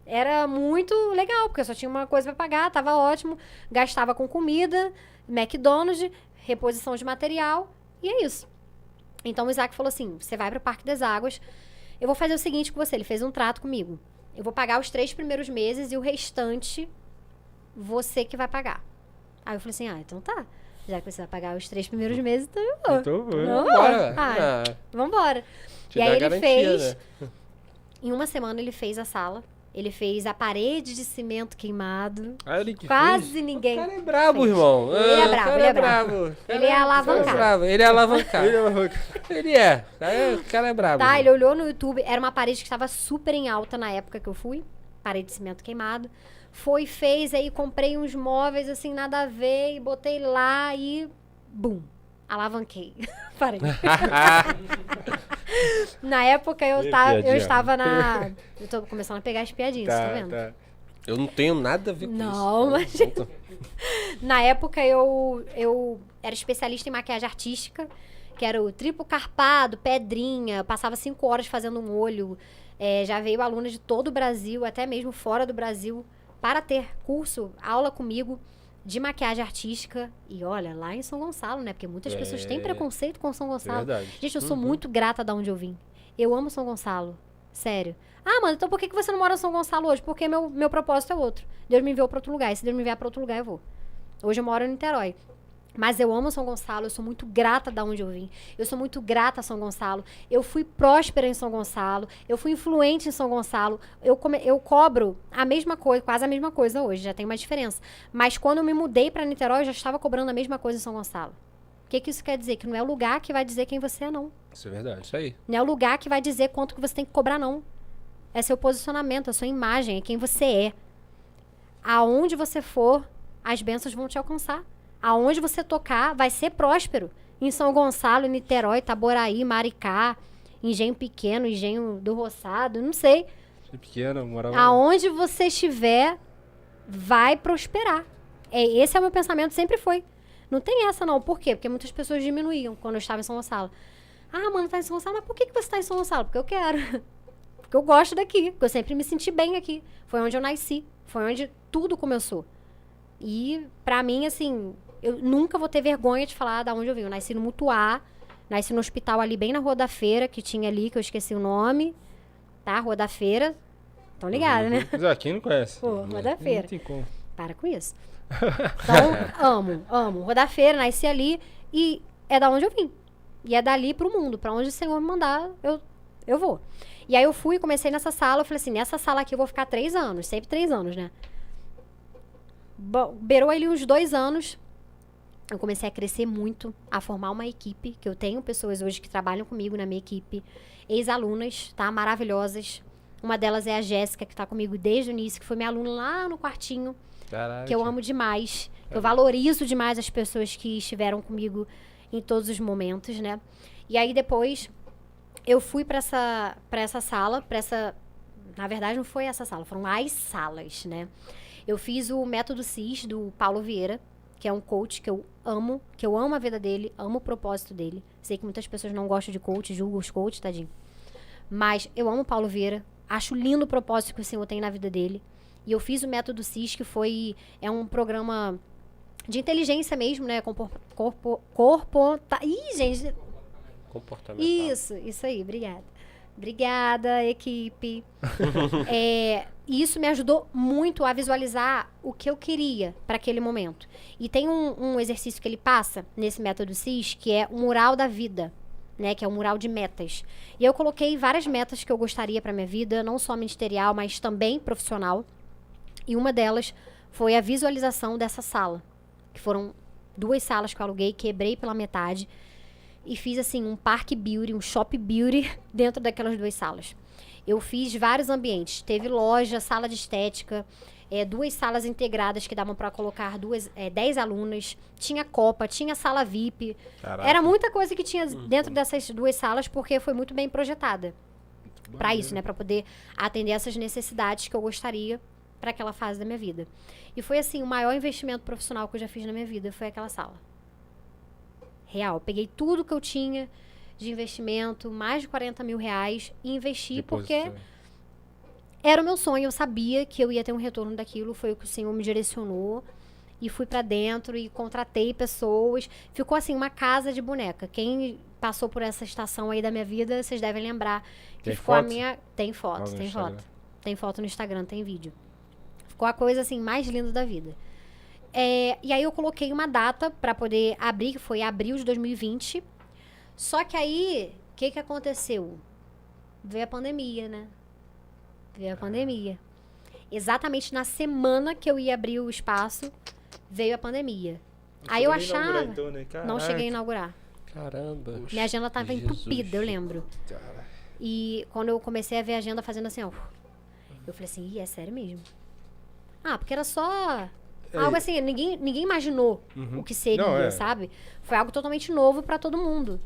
Era muito legal, porque eu só tinha uma coisa pra pagar, tava ótimo. Gastava com comida, McDonald's, reposição de material, e é isso. Então o Isaac falou assim, você vai pro Parque das Águas, eu vou fazer o seguinte com você, ele fez um trato comigo. Eu vou pagar os 3 primeiros meses e o restante você que vai pagar. Aí eu falei assim, então tá. Já que você vai pagar os 3 primeiros meses, então eu vou. Então, Não, Bora. vambora. Te E aí dá ele garantia, fez, né? em uma semana ele fez a sala, ele fez a parede de cimento queimado. Ah, ele que Quase fez? ninguém. O cara é brabo, fez. irmão. Ele é O brabo, cara ele é brabo. Ele é alavancado. bravo. Ele é alavancado. Ele é- Ele é. O cara é brabo. Tá, irmão. ele olhou no YouTube, era uma parede que estava super em alta na época que eu fui, parede de cimento queimado. Foi, fez, aí comprei uns móveis assim, nada a ver, e botei lá e bum, alavanquei. Parei. Na época eu piadinha. estava na... Eu tô começando a pegar as piadinhas, tá vendo? Tá. Eu não tenho nada a ver com isso. Não, mas... Na época eu era especialista em maquiagem artística, que era o triplo carpado, pedrinha, eu passava 5 horas fazendo um olho. Já veio aluna de todo o Brasil, até mesmo fora do Brasil, para ter curso, aula comigo de maquiagem artística. E olha, lá em São Gonçalo, né? Porque muitas pessoas têm preconceito com São Gonçalo. Verdade. Gente, eu sou muito grata de onde eu vim. Eu amo São Gonçalo. Sério. Ah, mano, então por que você não mora em São Gonçalo hoje? Porque meu propósito é outro. Deus me enviou pra outro lugar. E se Deus me enviar pra outro lugar, eu vou. Hoje eu moro em Niterói. Mas eu amo São Gonçalo, eu sou muito grata de onde eu vim. Eu sou muito grata a São Gonçalo. Eu fui próspera em São Gonçalo. Eu fui influente em São Gonçalo. Eu cobro a mesma coisa, quase a mesma coisa hoje, já tem uma diferença. Mas quando eu me mudei pra Niterói, eu já estava cobrando a mesma coisa em São Gonçalo. que isso quer dizer? Que não é o lugar que vai dizer quem você é, não. Isso é verdade. Isso aí. Não é o lugar que vai dizer quanto que você tem que cobrar, não. É seu posicionamento, a sua imagem, é quem você é. Aonde você for, as bênçãos vão te alcançar. Aonde você tocar, vai ser próspero. Em São Gonçalo, Niterói, Itaboraí, Maricá, Engenho Pequeno, Engenho do Roçado, não sei. Pequena, morava... Aonde você estiver, vai prosperar. Esse é o meu pensamento, sempre foi. Não tem essa, não. Por quê? Porque muitas pessoas diminuíam quando eu estava em São Gonçalo. Ah, mano, tá em São Gonçalo, mas por que você tá em São Gonçalo? Porque eu quero. Porque eu gosto daqui. Porque eu sempre me senti bem aqui. Foi onde eu nasci. Foi onde tudo começou. E, pra mim, assim, eu nunca vou ter vergonha de falar da onde eu vim. Eu nasci no Mutuá, nasci no hospital ali bem na Rua da Feira, que tinha ali, que eu esqueci o nome. Tá? Rua da Feira. Tão ligados, né? Mas, quem não conhece? Pô, Rua da Feira. Não tem como. Para com isso. Então, amo. Rua da Feira, nasci ali e é da onde eu vim. E é dali pro mundo. Pra onde o Senhor me mandar, eu vou. E aí eu fui, comecei nessa sala, eu falei assim, nessa sala aqui eu vou ficar 3 anos. Sempre 3 anos, né? Beirou ali uns 2 anos. Eu comecei a crescer muito, a formar uma equipe, que eu tenho pessoas hoje que trabalham comigo na minha equipe. Ex-alunas, tá? Maravilhosas. Uma delas é a Jéssica, que tá comigo desde o início, que foi minha aluna lá no quartinho. Caraca. Que eu amo demais. Eu valorizo demais as pessoas que estiveram comigo em todos os momentos, né? E aí depois eu fui pra essa sala, na verdade não foi essa sala, foram as salas, né? Eu fiz o método CIS do Paulo Vieira, que é um coach que eu amo a vida dele, amo o propósito dele. Sei que muitas pessoas não gostam de coach, julgam os coaches, tadinho. Mas eu amo o Paulo Vieira, acho lindo o propósito que o Senhor tem na vida dele. E eu fiz o método CIS, que é um programa de inteligência mesmo, né? Ih, gente. Comportamental. Isso aí, obrigada. Obrigada, equipe. Isso me ajudou muito a visualizar o que eu queria para aquele momento. E tem um exercício que ele passa nesse método CIS, que é o mural da vida, né? Que é o mural de metas. E eu coloquei várias metas que eu gostaria para minha vida, não só ministerial, mas também profissional. E uma delas foi a visualização dessa sala. Que foram 2 salas que eu aluguei, quebrei pela metade. E fiz, assim, um parque beauty, um shop beauty dentro daquelas 2 salas. Eu fiz vários ambientes. Teve loja, sala de estética, 2 salas integradas que davam para colocar 10 alunas. Tinha copa, tinha sala VIP. Caraca. Era muita coisa que tinha dentro dessas 2 salas, porque foi muito bem projetada. Para isso, né? Para poder atender essas necessidades que eu gostaria para aquela fase da minha vida. E foi, assim, o maior investimento profissional que eu já fiz na minha vida, foi aquela sala. Real. Peguei tudo que eu tinha de investimento, mais de 40 mil reais, e investi porque era o meu sonho. Eu sabia que eu ia ter um retorno daquilo, foi o que o Senhor me direcionou. E fui pra dentro e contratei pessoas. Ficou, assim, uma casa de boneca. Quem passou por essa estação aí da minha vida, vocês devem lembrar. Que Tem ficou foto? a minha... Tem foto, no tem Instagram. foto. Tem foto no Instagram, tem vídeo. Ficou a coisa, assim, mais linda da vida. E aí eu coloquei uma data pra poder abrir, que foi abril de 2020. Só que aí, o que aconteceu? Veio a pandemia, né? Veio a pandemia. Exatamente na semana que eu ia abrir o espaço, veio a pandemia. Aí eu achava... Então, né? Não cheguei a inaugurar. Caramba. Minha agenda tava Jesus. entupida, eu lembro. Cara. E quando eu comecei a ver a agenda fazendo assim, ó... Eu falei assim, é sério mesmo? Ah, porque era só... Algo assim, ninguém imaginou o que seria, Não, sabe? Foi algo totalmente novo pra todo mundo.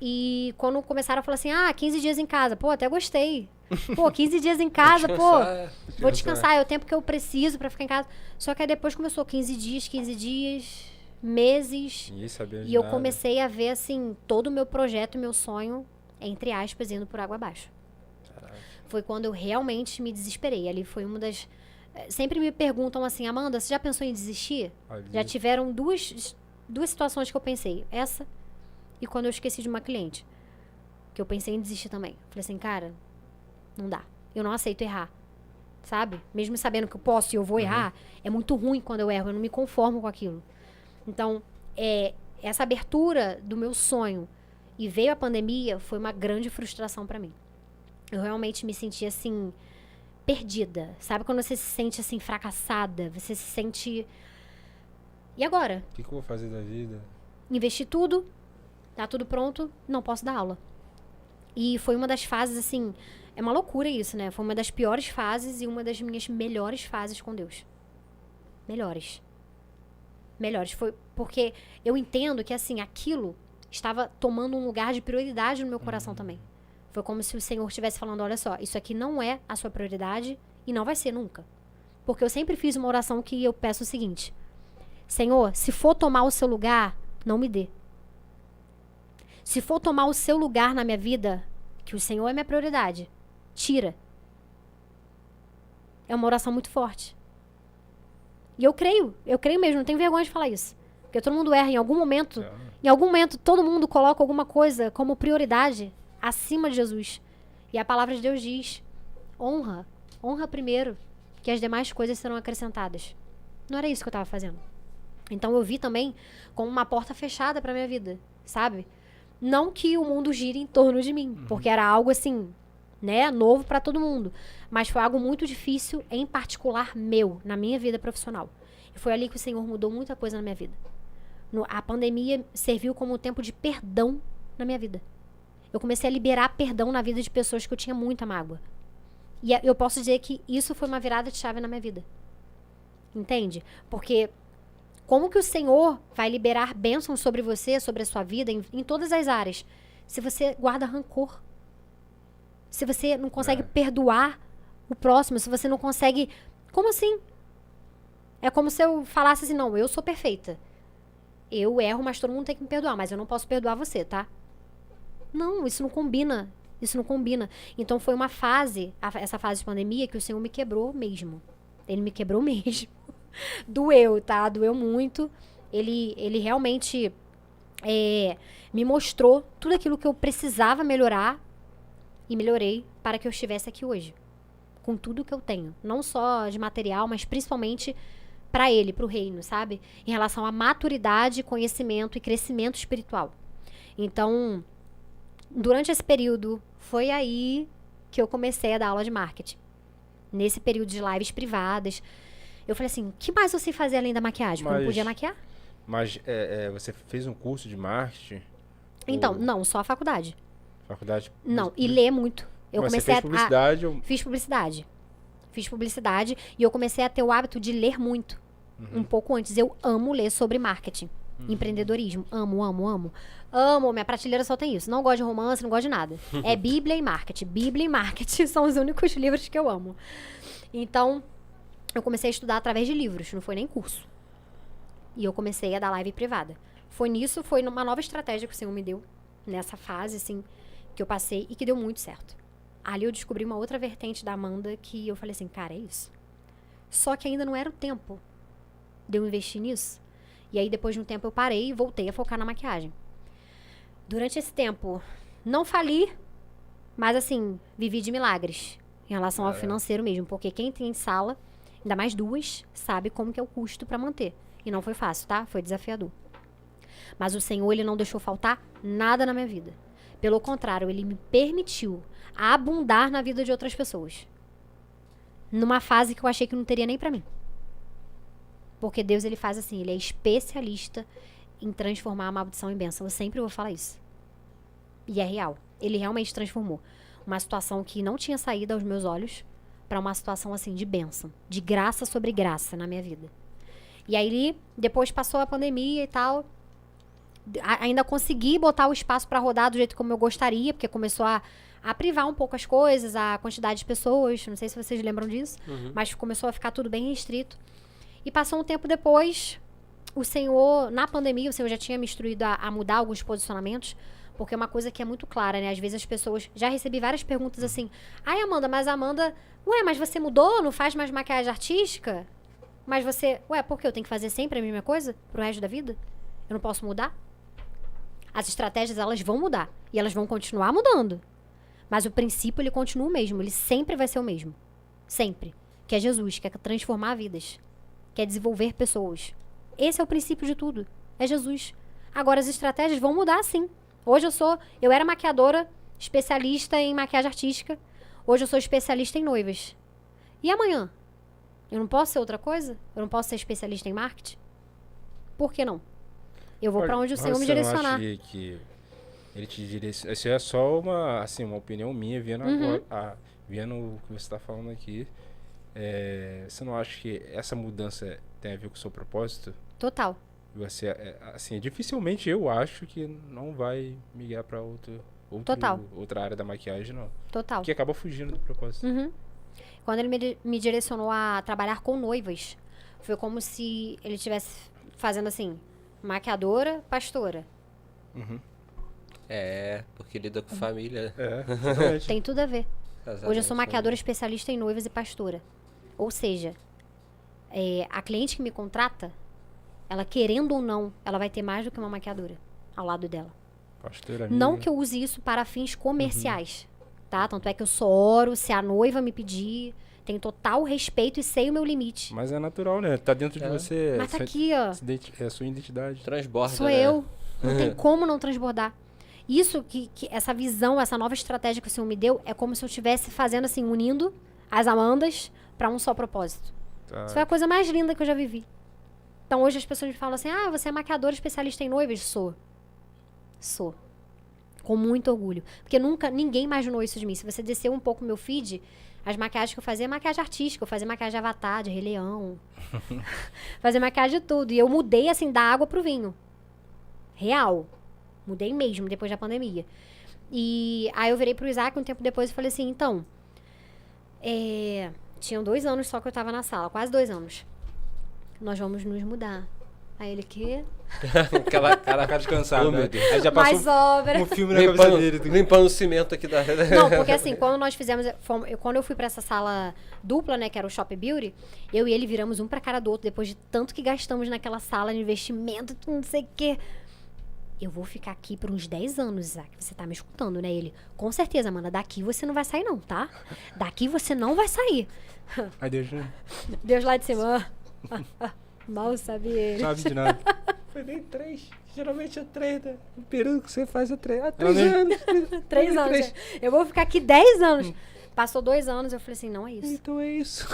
E quando começaram a falar assim, 15 dias em casa. Pô, até gostei. Pô, 15 dias em casa, pô. Vou descansar, é o tempo que eu preciso pra ficar em casa. Só que aí depois começou 15 dias, meses. Ninguém sabia de E eu nada. comecei a ver, assim, todo o meu projeto, meu sonho, entre aspas, indo por água abaixo. Caraca. Foi quando eu realmente me desesperei. Ali foi uma das... Sempre me perguntam assim, Amanda, você já pensou em desistir? Ali. Já tiveram duas situações que eu pensei. Essa e quando eu esqueci de uma cliente. Que eu pensei em desistir também. Falei assim, cara, não dá. Eu não aceito errar. Sabe? Mesmo sabendo que eu posso e eu vou errar, é muito ruim quando eu erro. Eu não me conformo com aquilo. Então, essa abertura do meu sonho e veio a pandemia foi uma grande frustração pra mim. Eu realmente me senti assim... perdida, sabe? Quando você se sente assim, fracassada, você se sente... E agora? O que eu vou fazer da vida? investi tudo, tá tudo pronto, não posso dar aula. E foi uma das fases, assim, é uma loucura isso, né? Foi uma das piores fases e uma das minhas melhores fases com Deus. Melhores. Foi porque eu entendo que, assim, aquilo estava tomando um lugar de prioridade no meu coração também. Foi como se o Senhor estivesse falando, olha só, isso aqui não é a sua prioridade e não vai ser nunca. Porque eu sempre fiz uma oração que eu peço o seguinte: Senhor, se for tomar o seu lugar, não me dê. Se for tomar o seu lugar na minha vida, que o Senhor é minha prioridade, tira. É uma oração muito forte. E eu creio mesmo, não tenho vergonha de falar isso. Porque todo mundo erra em algum momento. Em algum momento, todo mundo coloca alguma coisa como prioridade acima de Jesus. E a palavra de Deus diz: honra primeiro, que as demais coisas serão acrescentadas. Não era isso que eu estava fazendo. Então eu vi também como uma porta fechada para minha vida, sabe? Não que o mundo gire em torno de mim, porque era algo assim, né, novo para todo mundo, mas foi algo muito difícil, em particular meu, na minha vida profissional. E foi ali que o Senhor mudou muita coisa na minha vida. A pandemia serviu como um tempo de perdão na minha vida. Eu comecei a liberar perdão na vida de pessoas que eu tinha muita mágoa. E eu posso dizer que isso foi uma virada de chave na minha vida. Entende? Porque como que o Senhor vai liberar bênçãos sobre você, sobre a sua vida, em todas as áreas, se você guarda rancor? Se você não consegue perdoar o próximo, se você não consegue... Como assim? É como se eu falasse assim, não, eu sou perfeita. Eu erro, mas todo mundo tem que me perdoar, mas eu não posso perdoar você, tá? Não, isso não combina. Isso não combina. Então foi uma fase, essa fase de pandemia, que o Senhor me quebrou mesmo. Ele me quebrou mesmo. Doeu, tá? Doeu muito. Ele realmente me mostrou tudo aquilo que eu precisava melhorar. E melhorei para que eu estivesse aqui hoje. Com tudo que eu tenho. Não só de material, mas principalmente para ele, para o reino, sabe? Em relação à maturidade, conhecimento e crescimento espiritual. Então, durante esse período, foi aí que eu comecei a dar aula de marketing. Nesse período de lives privadas. Eu falei assim, o que mais eu sei fazer além da maquiagem? Porque eu não podia maquiar. Mas você fez um curso de marketing? Então, não, só a faculdade. Faculdade? Não, e ler muito. Eu Mas comecei você fez publicidade? Fiz publicidade e eu comecei a ter o hábito de ler muito. Um pouco antes. Eu amo ler sobre marketing. Empreendedorismo. Amo. Minha prateleira só tem isso. Não gosto de romance, não gosto de nada. É Bíblia e marketing. Bíblia e marketing são os únicos livros que eu amo. Então, eu comecei a estudar através de livros. Não foi nem curso. E eu comecei a dar live privada. Foi numa nova estratégia que o Senhor me deu. Nessa fase, assim, que eu passei e que deu muito certo. Ali eu descobri uma outra vertente da Amanda que eu falei assim, cara, é isso. Só que ainda não era o tempo de eu investir nisso. E aí, depois de um tempo, eu parei e voltei a focar na maquiagem. Durante esse tempo, não fali, mas assim, vivi de milagres. Em relação ao financeiro mesmo. Porque quem tem sala, ainda mais 2, sabe como que é o custo para manter. E não foi fácil, tá? Foi desafiador. Mas o Senhor, Ele não deixou faltar nada na minha vida. Pelo contrário, Ele me permitiu abundar na vida de outras pessoas. Numa fase que eu achei que não teria nem pra mim. Porque Deus, Ele faz assim, Ele é especialista em transformar a maldição em bênção. Eu sempre vou falar isso. E é real. Ele realmente transformou uma situação que não tinha saído aos meus olhos pra uma situação assim de bênção. De graça sobre graça na minha vida. E aí, depois passou a pandemia e tal. Ainda consegui botar o espaço pra rodar do jeito como eu gostaria, porque começou a privar um pouco as coisas, a quantidade de pessoas. Não sei se vocês lembram disso, mas começou a ficar tudo bem restrito. E passou um tempo depois, o Senhor, na pandemia, o Senhor já tinha me instruído a mudar alguns posicionamentos, porque é uma coisa que é muito clara, né? Às vezes as pessoas... Já recebi várias perguntas assim, ai, Amanda, mas você mudou? Não faz mais maquiagem artística? Mas você... por que eu tenho que fazer sempre a mesma coisa pro resto da vida? Eu não posso mudar? As estratégias, elas vão mudar. E elas vão continuar mudando. Mas o princípio, ele continua o mesmo. Ele sempre vai ser o mesmo. Sempre. Que é Jesus, que é transformar vidas. Que é desenvolver pessoas. Esse é o princípio de tudo. É Jesus. Agora, as estratégias vão mudar, sim. Hoje eu era maquiadora, especialista em maquiagem artística. Hoje eu sou especialista em noivas. E amanhã? Eu não posso ser outra coisa? Eu não posso ser especialista em marketing? Por que não? Eu vou pra onde o Senhor me Você não direcionar. acha que ele te direciona? Isso é só uma, assim, uma opinião minha, vendo agora, vendo o que você está falando aqui. Você não acha que essa mudança tem a ver com o seu propósito? Total. Você, assim, dificilmente eu acho que não vai migrar para Total. outra área da maquiagem, não. Total. Porque acaba fugindo do propósito. Uhum. Quando ele me direcionou a trabalhar com noivas, foi como se ele estivesse fazendo assim, maquiadora, pastora. Uhum. Porque lida com família. Exatamente. Tem tudo a ver. Hoje eu sou maquiadora família. especialista em noivas e pastora. Ou seja, a cliente que me contrata, ela querendo ou não, ela vai ter mais do que uma maquiadora ao lado dela. Pastora, Não amiga. que eu use isso para fins comerciais, tá? Tanto é que eu só oro se a noiva me pedir, tenho total respeito e sei o meu limite. Mas é natural, né? Tá dentro de você. Mas tá aqui, ó. É a sua identidade. Transborda, Sou né? eu. Não tem como não transbordar. Isso, que essa visão, essa nova estratégia que o Senhor me deu, é como se eu estivesse fazendo assim, unindo as Amandas para um só propósito. Tá. Isso foi a coisa mais linda que eu já vivi. Então hoje as pessoas me falam assim, você é maquiadora especialista em noivas? Sou. Com muito orgulho. Porque ninguém imaginou isso de mim. Se você descer um pouco meu feed, as maquiagens que eu fazia é maquiagem artística. Eu fazia maquiagem de Avatar, de Rei Leão. Fazia maquiagem de tudo. E eu mudei, assim, da água pro vinho. Real. Mudei mesmo, depois da pandemia. E aí eu virei pro Isaac um tempo depois e falei assim, então... tinham 2 anos só que eu tava na sala. Quase 2 anos. Nós vamos nos mudar. Aí ele, quê? Aquela cara Cara descansado, Oh, né? meu Deus. Aí já Mais passou obra. um filme na cabeça dele. limpando o cimento aqui da... Não, porque assim, quando nós fizemos... Quando eu fui pra essa sala dupla, né, que era o Shop Beauty, eu e ele viramos um pra cara do outro, depois de tanto que gastamos naquela sala de investimento, não sei o quê. Eu vou ficar aqui por uns 10 anos, Isaac. Você tá me escutando, né? Ele, com certeza, Amanda, daqui você não vai sair não, tá? Daqui você não vai sair. Aí Deus Deus lá de cima, mal sabe ele. não sabe de nada. Foi nem 3. Geralmente é 3, né? O período que você faz é 3. Ela 3 nem- anos. 3 anos. Eu vou ficar aqui 10 anos. Passou 2 anos, eu falei assim, não é isso. Então é isso.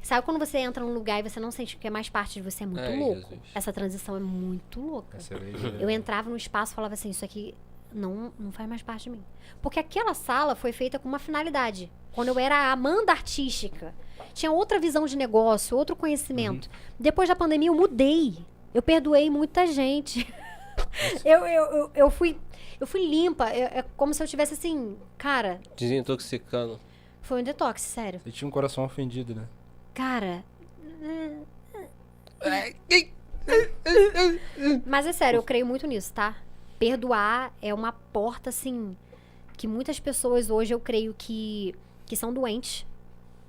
Sabe quando você entra num lugar e você não sente que é mais parte de você? É muito Ai, louco. Jesus. Essa transição é muito louca. Essa aí, Eu entrava no espaço e falava assim, isso aqui não faz mais parte de mim. Porque aquela sala foi feita com uma finalidade. Quando eu era a Amanda artística, tinha outra visão de negócio, outro conhecimento. Depois da pandemia eu mudei. Eu perdoei muita gente. eu fui limpa. É como se eu tivesse assim, cara, Desintoxicando. foi um detox, sério. Você tinha um coração ofendido, né? Cara, mas é sério, eu creio muito nisso, tá? Perdoar é uma porta, assim, que muitas pessoas hoje eu creio que são doentes,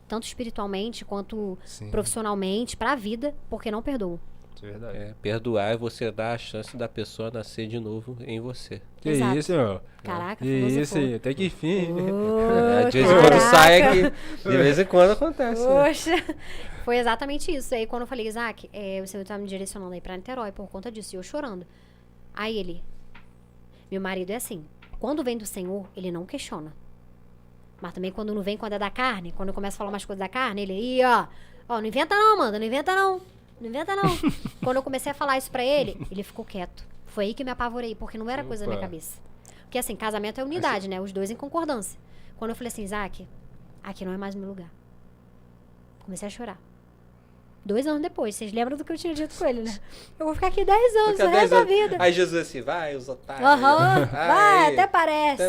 tanto espiritualmente quanto Sim. profissionalmente, pra vida, porque não perdoam. Isso é verdade. Perdoar é você dar a chance da pessoa nascer de novo em você. Que Exato. isso, meu? Caraca, Que filosofou. isso aí, até que enfim. De vez em quando sai caraca. aqui. De vez em quando acontece. Né? Poxa, foi exatamente isso. Aí quando eu falei, Isaac, o Senhor tá me direcionando aí pra Niterói por conta disso, e eu chorando. Aí ele, meu marido é assim, quando vem do Senhor, ele não questiona. Mas também quando não vem, quando é da carne, quando eu começo a falar umas coisas da carne, ele, ó, não inventa não, Amanda, não inventa não. Não inventa não. Quando eu comecei a falar isso pra ele ficou quieto. Foi aí que me apavorei, porque não era coisa da minha Opa. cabeça. Porque assim, casamento é unidade, né? Os dois em concordância. Quando eu falei assim, Isaac, aqui não é mais meu lugar. Comecei a chorar. 2 anos depois, vocês lembram do que eu tinha dito com ele, né? Eu vou ficar aqui 10 anos, Fica o 10 resto da anos. vida. Aí Jesus assim, vai, os otários. Aham, vai, Aí. até parece.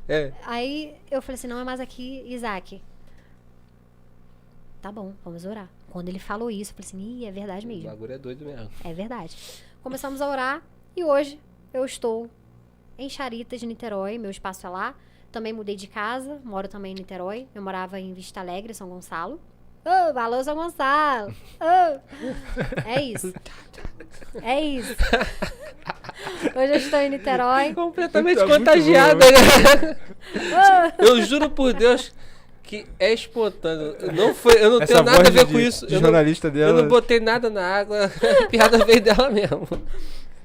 É. Aí eu falei assim, não é mais aqui, Isaac. Tá bom, vamos orar. Quando ele falou isso, eu falei assim, é verdade O mesmo. bagulho é doido mesmo. É verdade. Começamos a orar e hoje eu estou em Charitas, Niterói, meu espaço é lá. Também mudei de casa, moro também em Niterói. Eu morava em Vista Alegre, São Gonçalo. Ô, alô, São Gonçalo! Ô. É isso. É isso. Hoje eu estou em Niterói. Completamente Tá muito contagiada, bom. né? Ô. Eu juro por Deus que é espontâneo. Eu não Essa tenho nada a voz ver de- com isso. de Eu não- jornalista eu dela. não botei nada na água. A piada veio dela mesmo.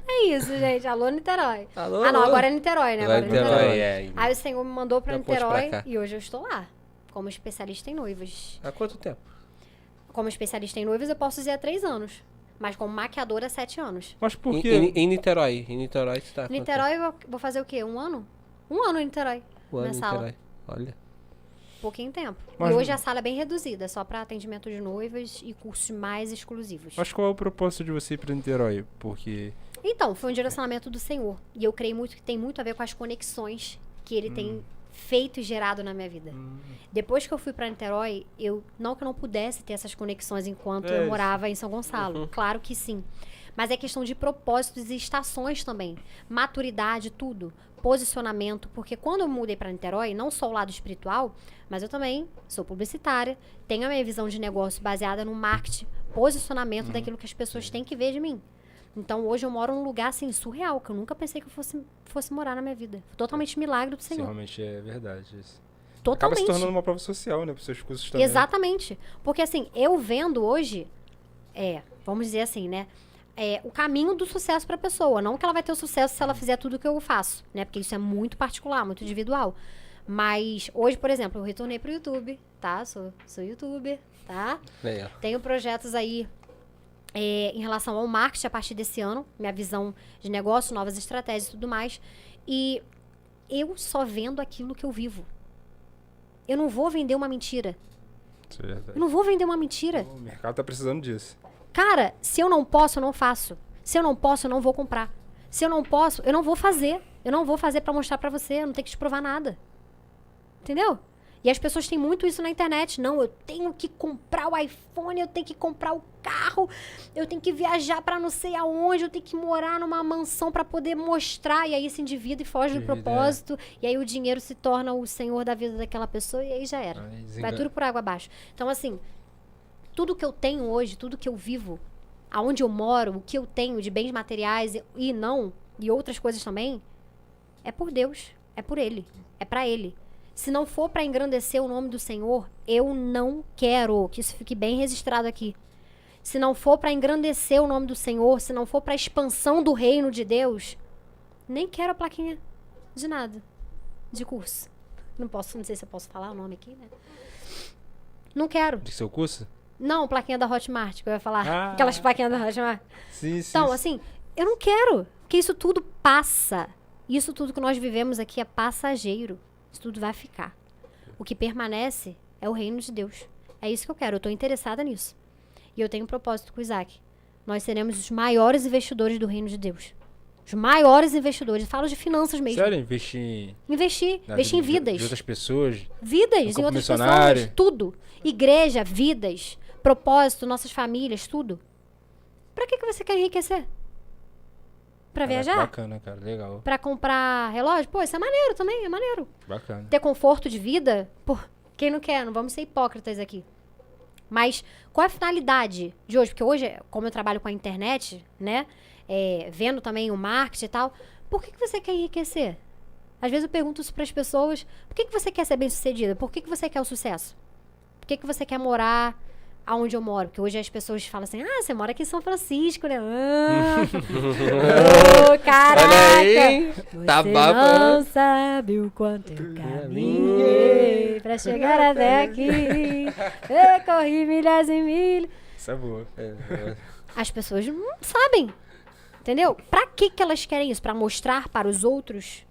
É isso, gente. Alô, Niterói. Alô, Ah, não, alô. agora é Niterói, né? Agora Agora é é Niterói, Niterói. Aí o Senhor me mandou pra Da ponte pra Niterói cá. e hoje eu estou lá. Como especialista em noivas. Há quanto tempo? Como especialista em noivas, eu posso dizer há 3 anos. Mas como maquiadora, 7 anos. Mas por Em, quê? em Niterói. Em Niterói você tá... Niterói, eu vou fazer o quê? 1 ano? 1 ano em Niterói. Um ano minha em sala. Niterói. Olha. Pouquinho tempo. Mas- E hoje a sala é bem reduzida, só para atendimento de noivas e cursos mais exclusivos. Mas qual é o propósito de você ir pra Niterói? Porque... Então, foi um direcionamento do Senhor. E eu creio muito que tem muito a ver com as conexões que ele tem feito e gerado na minha vida. Depois que eu fui para Niterói, não que eu não pudesse ter essas conexões enquanto É eu isso. morava em São Gonçalo. Claro que sim. Mas é questão de propósitos e estações também. Maturidade, tudo. Posicionamento. Porque quando eu mudei para Niterói, não só o lado espiritual, mas eu também sou publicitária, tenho a minha visão de negócio baseada no marketing, posicionamento daquilo que as pessoas têm que ver de mim. Então, hoje eu moro num lugar, assim, surreal, que eu nunca pensei que eu fosse morar na minha vida. Totalmente milagre do Isso Senhor. realmente é verdade. Isso. Acaba Totalmente. se tornando uma prova social, né? Pros seus cursos também. Exatamente. Porque, assim, eu vendo hoje, vamos dizer assim, né? O caminho do sucesso pra pessoa. Não que ela vai ter o sucesso se ela fizer tudo o que eu faço, né? Porque isso é muito particular, muito individual. Mas hoje, por exemplo, eu retornei pro YouTube, tá? Sou youtuber, tá? Aí, ó. Tenho projetos aí em relação ao marketing a partir desse ano. Minha visão de negócio, novas estratégias e tudo mais. E eu só vendo aquilo que eu vivo. Eu não vou vender uma mentira. Isso é verdade. Eu não vou vender uma mentira. O mercado tá precisando disso. Cara, se eu não posso, eu não faço. Se eu não posso, eu não vou comprar. Se eu não posso, eu não vou fazer. Eu não vou fazer pra mostrar pra você. Eu não tenho que te provar nada. Entendeu? E as pessoas têm muito isso na internet. Não, eu tenho que comprar o iPhone, eu tenho que comprar o carro, eu tenho que viajar pra não sei aonde, eu tenho que morar numa mansão pra poder mostrar. E aí se endivida e foge do Endivida, propósito. E aí o dinheiro se torna o senhor da vida daquela pessoa e aí já era. Aí Vai desengan- tudo por água abaixo. Então, assim, tudo que eu tenho hoje, tudo que eu vivo, aonde eu moro, o que eu tenho de bens materiais e não, e outras coisas também, é por Deus, é por Ele, é pra Ele. Se não for pra engrandecer o nome do Senhor, eu não quero, que isso fique bem registrado aqui. Se não for pra engrandecer o nome do Senhor, se não for pra expansão do reino de Deus, nem quero a plaquinha de nada, de curso. Não sei se eu posso falar o nome aqui, né? Não quero. De seu curso? Não, plaquinha da Hotmart, que eu ia falar. Ah. Aquelas plaquinhas da Hotmart. Sim, sim. Então, assim, eu não quero. Porque isso tudo passa. Isso tudo que nós vivemos aqui é passageiro. Isso tudo vai ficar. O que permanece é o reino de Deus. É isso que eu quero. Eu tô interessada nisso. E eu tenho um propósito com o Isaac. Nós seremos os maiores investidores do reino de Deus. Os maiores investidores. Falo de finanças mesmo. Sério, investir Investir em vida vidas. de outras pessoas. Vidas No em campo outras missionário. pessoas. Tudo. Igreja, vidas, propósito, nossas famílias, tudo. Pra que você quer enriquecer? Pra Caraca, viajar? Bacana, cara. Legal. Pra comprar relógio? Pô, isso é maneiro também, é maneiro. Bacana. Ter conforto de vida? Pô, quem não quer? Não vamos ser hipócritas aqui. Mas qual é a finalidade de hoje? Porque hoje, como eu trabalho com a internet, né? Vendo também o marketing e tal, por que você quer enriquecer? Às vezes eu pergunto isso pras pessoas, por que você quer ser bem-sucedida? Por que você quer o sucesso? Por que você quer morar aonde eu moro? Porque hoje as pessoas falam assim, você mora aqui em São Francisco, né? Ô, caraca! Olha aí, tá Você baba. não sabe o quanto eu caminhei pra chegar até aqui. Eu corri milhas e milhas. Isso é boa. As pessoas não sabem. Entendeu? Pra que elas querem isso? Pra mostrar para os outros?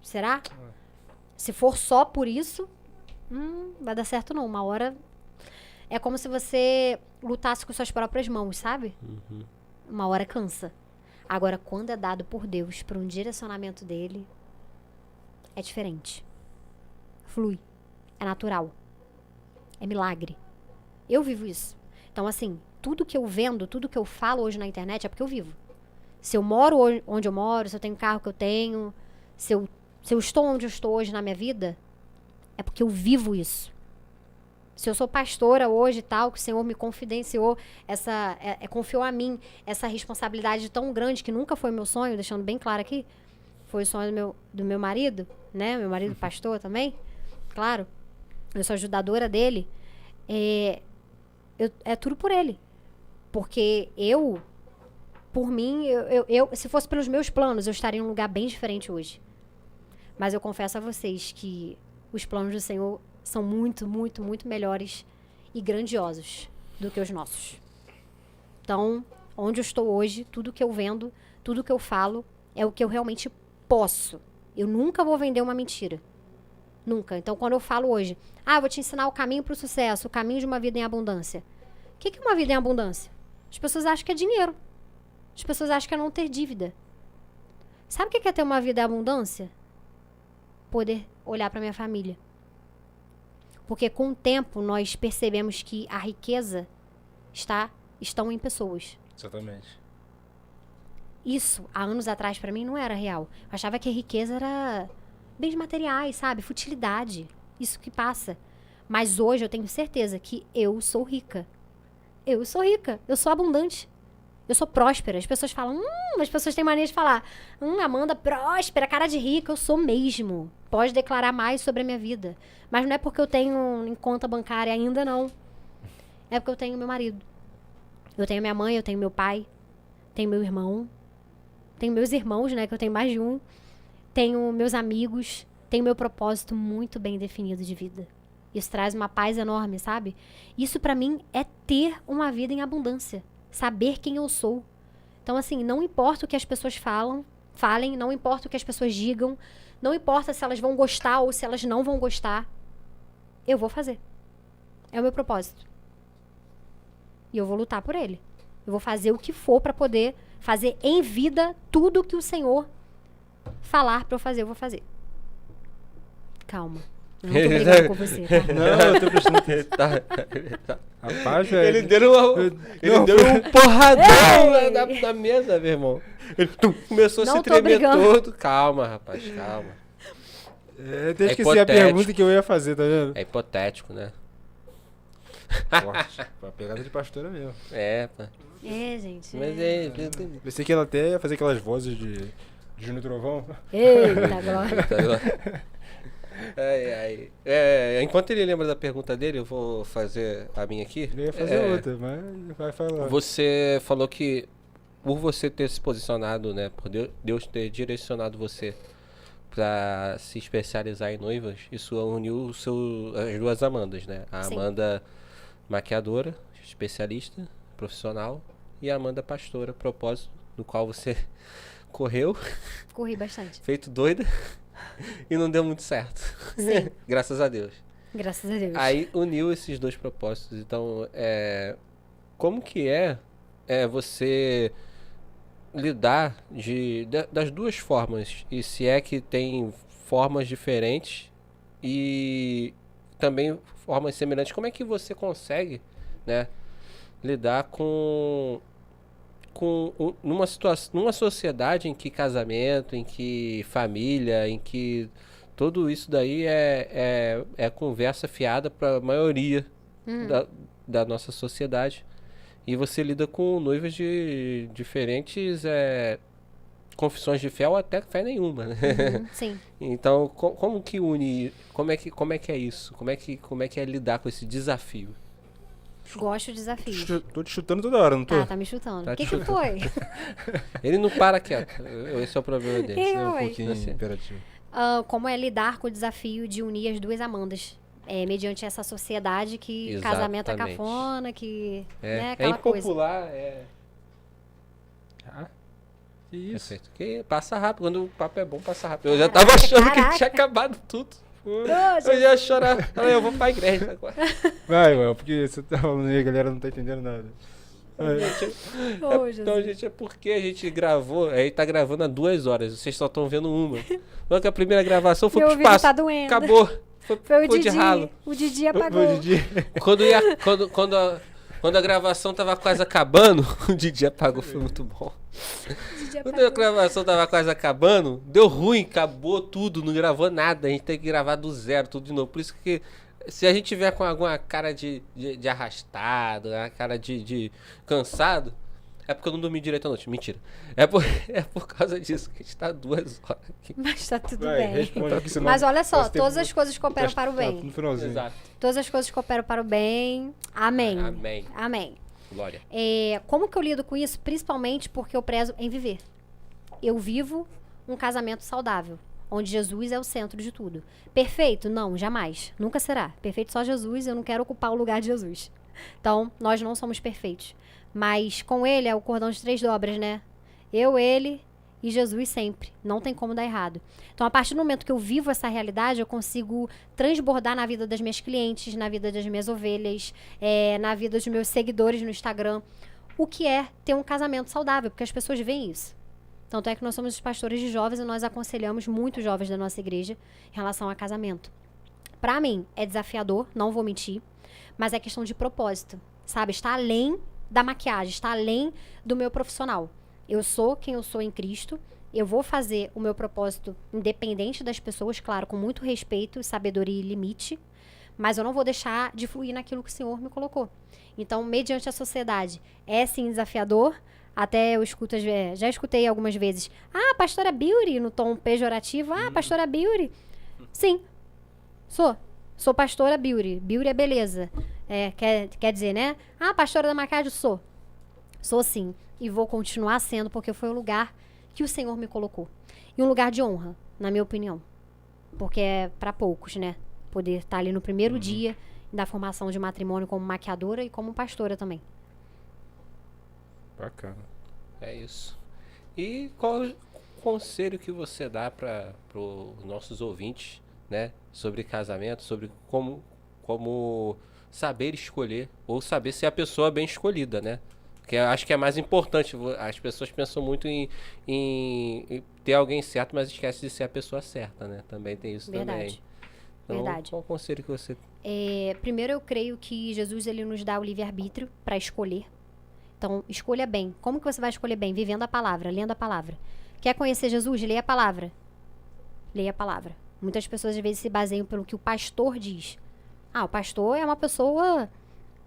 Será? Se for só por isso, vai dar certo não. Uma hora é como se você lutasse com suas próprias mãos, sabe? Uma hora cansa. Agora, quando é dado por Deus para um direcionamento dele, é diferente. Flui. É natural. É milagre. Eu vivo isso. Então, assim, tudo que eu vendo, tudo que eu falo hoje na internet é porque eu vivo. Se eu moro onde eu moro, se eu tenho o carro que eu tenho, se eu estou onde eu estou hoje na minha vida, é porque eu vivo isso. Se eu sou pastora hoje e tal, que o Senhor me confidenciou, confiou a mim essa responsabilidade tão grande, que nunca foi meu sonho, deixando bem claro aqui, foi o sonho do meu marido, né? Meu marido pastor também, claro. Eu sou ajudadora dele. É tudo por ele. Porque por mim, se fosse pelos meus planos, eu estaria em um lugar bem diferente hoje. Mas eu confesso a vocês que os planos do Senhor são muito, muito, muito melhores e grandiosos do que os nossos. Então, onde eu estou hoje, tudo que eu vendo, tudo que eu falo, é o que eu realmente posso. Eu nunca vou vender uma mentira. Nunca. Então, quando eu falo hoje, eu vou te ensinar o caminho para o sucesso, o caminho de uma vida em abundância. O que é uma vida em abundância? As pessoas acham que é dinheiro. As pessoas acham que é não ter dívida. Sabe o que é ter uma vida em abundância? Poder olhar para minha família. Porque com o tempo nós percebemos que a riqueza estão em pessoas. Exatamente. Isso, há anos atrás, para mim, não era real. Eu achava que a riqueza era bens materiais, sabe? Futilidade. Isso que passa. Mas hoje eu tenho certeza que eu sou rica. Eu sou rica. Eu sou abundante. Eu sou próspera. As pessoas falam, as pessoas têm mania de falar, Amanda, próspera, cara de rica. Eu sou mesmo. Pode declarar mais sobre a minha vida. Mas não é porque eu tenho em conta bancária ainda, não. É porque eu tenho meu marido. Eu tenho minha mãe, eu tenho meu pai. Tenho meu irmão. Tenho meus irmãos, né? Que eu tenho mais de um. Tenho meus amigos. Tenho meu propósito muito bem definido de vida. Isso traz uma paz enorme, sabe? Isso pra mim é ter uma vida em abundância. Saber quem eu sou. Então, assim, não importa o que as pessoas falem, não importa o que as pessoas digam, não importa se elas vão gostar ou se elas não vão gostar, eu vou fazer. É o meu propósito. E eu vou lutar por ele. Eu vou fazer o que for pra poder fazer em vida tudo que o Senhor falar pra eu fazer, eu vou fazer. Calma. Eu não tô brigando com você, tá? Não, eu tô prestando Tá. Rapaz, velho. Ele deu um porradão na mesa, meu irmão. Ele começou a Não se tô tremer brigando. todo. Calma, rapaz, calma. Até esqueci a hipotético. pergunta que eu ia fazer, tá vendo? É hipotético, né? Forte. A pegada de pastora mesmo. É, pá. É, gente. Mas Pensei que ela até ia fazer aquelas vozes de Júnior Trovão. Eita, glória. Enquanto ele lembra da pergunta dele, eu vou fazer a minha aqui. Eu ia fazer outra, mas vai falar. Você falou que por você ter se posicionado, né, por Deus ter direcionado você para se especializar em noivas, isso uniu as duas Amandas, né? A Sim. Amanda maquiadora, especialista, profissional, e a Amanda pastora, propósito, no qual você correu, Corri bastante. feito doida, e não deu muito certo. Sim. Graças a Deus. Graças a Deus. Aí uniu esses dois propósitos. Então, como que é você lidar das duas formas? E se é que tem formas diferentes e também formas semelhantes, como é que você consegue, né, lidar numa sociedade em que casamento, em que família, em que tudo isso daí é conversa fiada para a maioria da nossa sociedade. E você lida com noivas de diferentes confissões de fé ou até fé nenhuma, né? Sim. Então, como que une? Como é que é isso? Como é que é lidar com esse desafio? Gosto de desafios. Tô te chutando toda hora, não tô? Tá me chutando. Tá O que te foi? Ele não para quieto. Esse é o problema dele. Que É um Oi. pouquinho Assim. imperativo. Como é lidar com o desafio de unir as duas Amandas. Mediante essa sociedade que casamento é Exatamente. cafona, que... né, É aquela coisa. impopular, Ah, que isso? Perfeito. Que passa rápido. Quando o papo é bom, passa rápido. Eu já tava achando que caraca. tinha acabado tudo. Ô, Eu ia chorar. Eu vou pra igreja agora. Vai, mano, porque você tá falando aí, a galera não tá entendendo nada. Ô, Então, Jesus. gente, é porque a gente gravou. Aí tá gravando há 2 horas. Vocês só estão vendo uma. Só que a primeira gravação foi Meu pro ouvido espaço. tá doendo. Acabou. Foi o de Didi. ralo. O Didi apagou. Bom dia. Quando a gravação tava quase acabando, o Didi apagou, foi muito bom. O Didi Quando a apagou. gravação tava quase acabando, deu ruim, acabou tudo, não gravou nada. A gente tem que gravar do zero, tudo de novo. Por isso que se a gente tiver com alguma cara de arrastado, uma cara de cansado, é porque eu não dormi direito à noite. Mentira. É por causa disso que a gente tá 2 horas aqui. Mas tá tudo Vai, bem. responde aqui, senão Mas olha só, posso ter- todas as coisas cooperam para o Tá bem. no finalzinho. Exato. Todas as coisas cooperam para o bem. Amém. Amém. Amém. Glória. Como que eu lido com isso? Principalmente porque eu prezo em viver. Eu vivo um casamento saudável, onde Jesus é o centro de tudo. Perfeito? Não, jamais. Nunca será. Perfeito só Jesus, eu não quero ocupar o lugar de Jesus. Então, nós não somos perfeitos. Mas com ele é o cordão de 3 dobras, né? Eu, ele e Jesus sempre. Não tem como dar errado. Então, a partir do momento que eu vivo essa realidade, eu consigo transbordar na vida das minhas clientes, na vida das minhas ovelhas, na vida dos meus seguidores no Instagram. O que é ter um casamento saudável, porque as pessoas veem isso. Tanto é que nós somos os pastores de jovens e nós aconselhamos muitos jovens da nossa igreja em relação a casamento. Pra mim, é desafiador, não vou mentir, mas é questão de propósito, sabe? Está além da maquiagem, está além do meu profissional. Eu sou quem eu sou em Cristo, eu vou fazer o meu propósito independente das pessoas, claro, com muito respeito, sabedoria e limite, mas eu não vou deixar de fluir naquilo que o Senhor me colocou. Então, mediante a sociedade, é sim desafiador. Até eu escuto, já escutei algumas vezes, pastora Beauty, no tom pejorativo, pastora Beauty. Sim, sou pastora Beauty. Beauty é beleza. Quer dizer, né? Pastora da maquiagem, sou sim. E vou continuar sendo, porque foi o lugar que o Senhor me colocou. E um lugar de honra, na minha opinião. Porque é para poucos, né? Poder estar ali no primeiro dia da formação de matrimônio como maquiadora e como pastora também. Bacana. É isso. E qual o conselho que você dá para os nossos ouvintes, né? Sobre casamento, sobre como saber escolher, ou saber se é a pessoa bem escolhida, né? Porque eu acho que é mais importante. As pessoas pensam muito em ter alguém certo, mas esquece de ser a pessoa certa, né? Também tem isso também. Então, Verdade. qual o conselho que você... Primeiro, eu creio que Jesus ele nos dá o livre-arbítrio para escolher. Então, escolha bem. Como que você vai escolher bem? Vivendo a palavra, lendo a palavra. Quer conhecer Jesus? Leia a palavra. Leia a palavra. Muitas pessoas, às vezes, se baseiam pelo que o pastor diz. O pastor é uma pessoa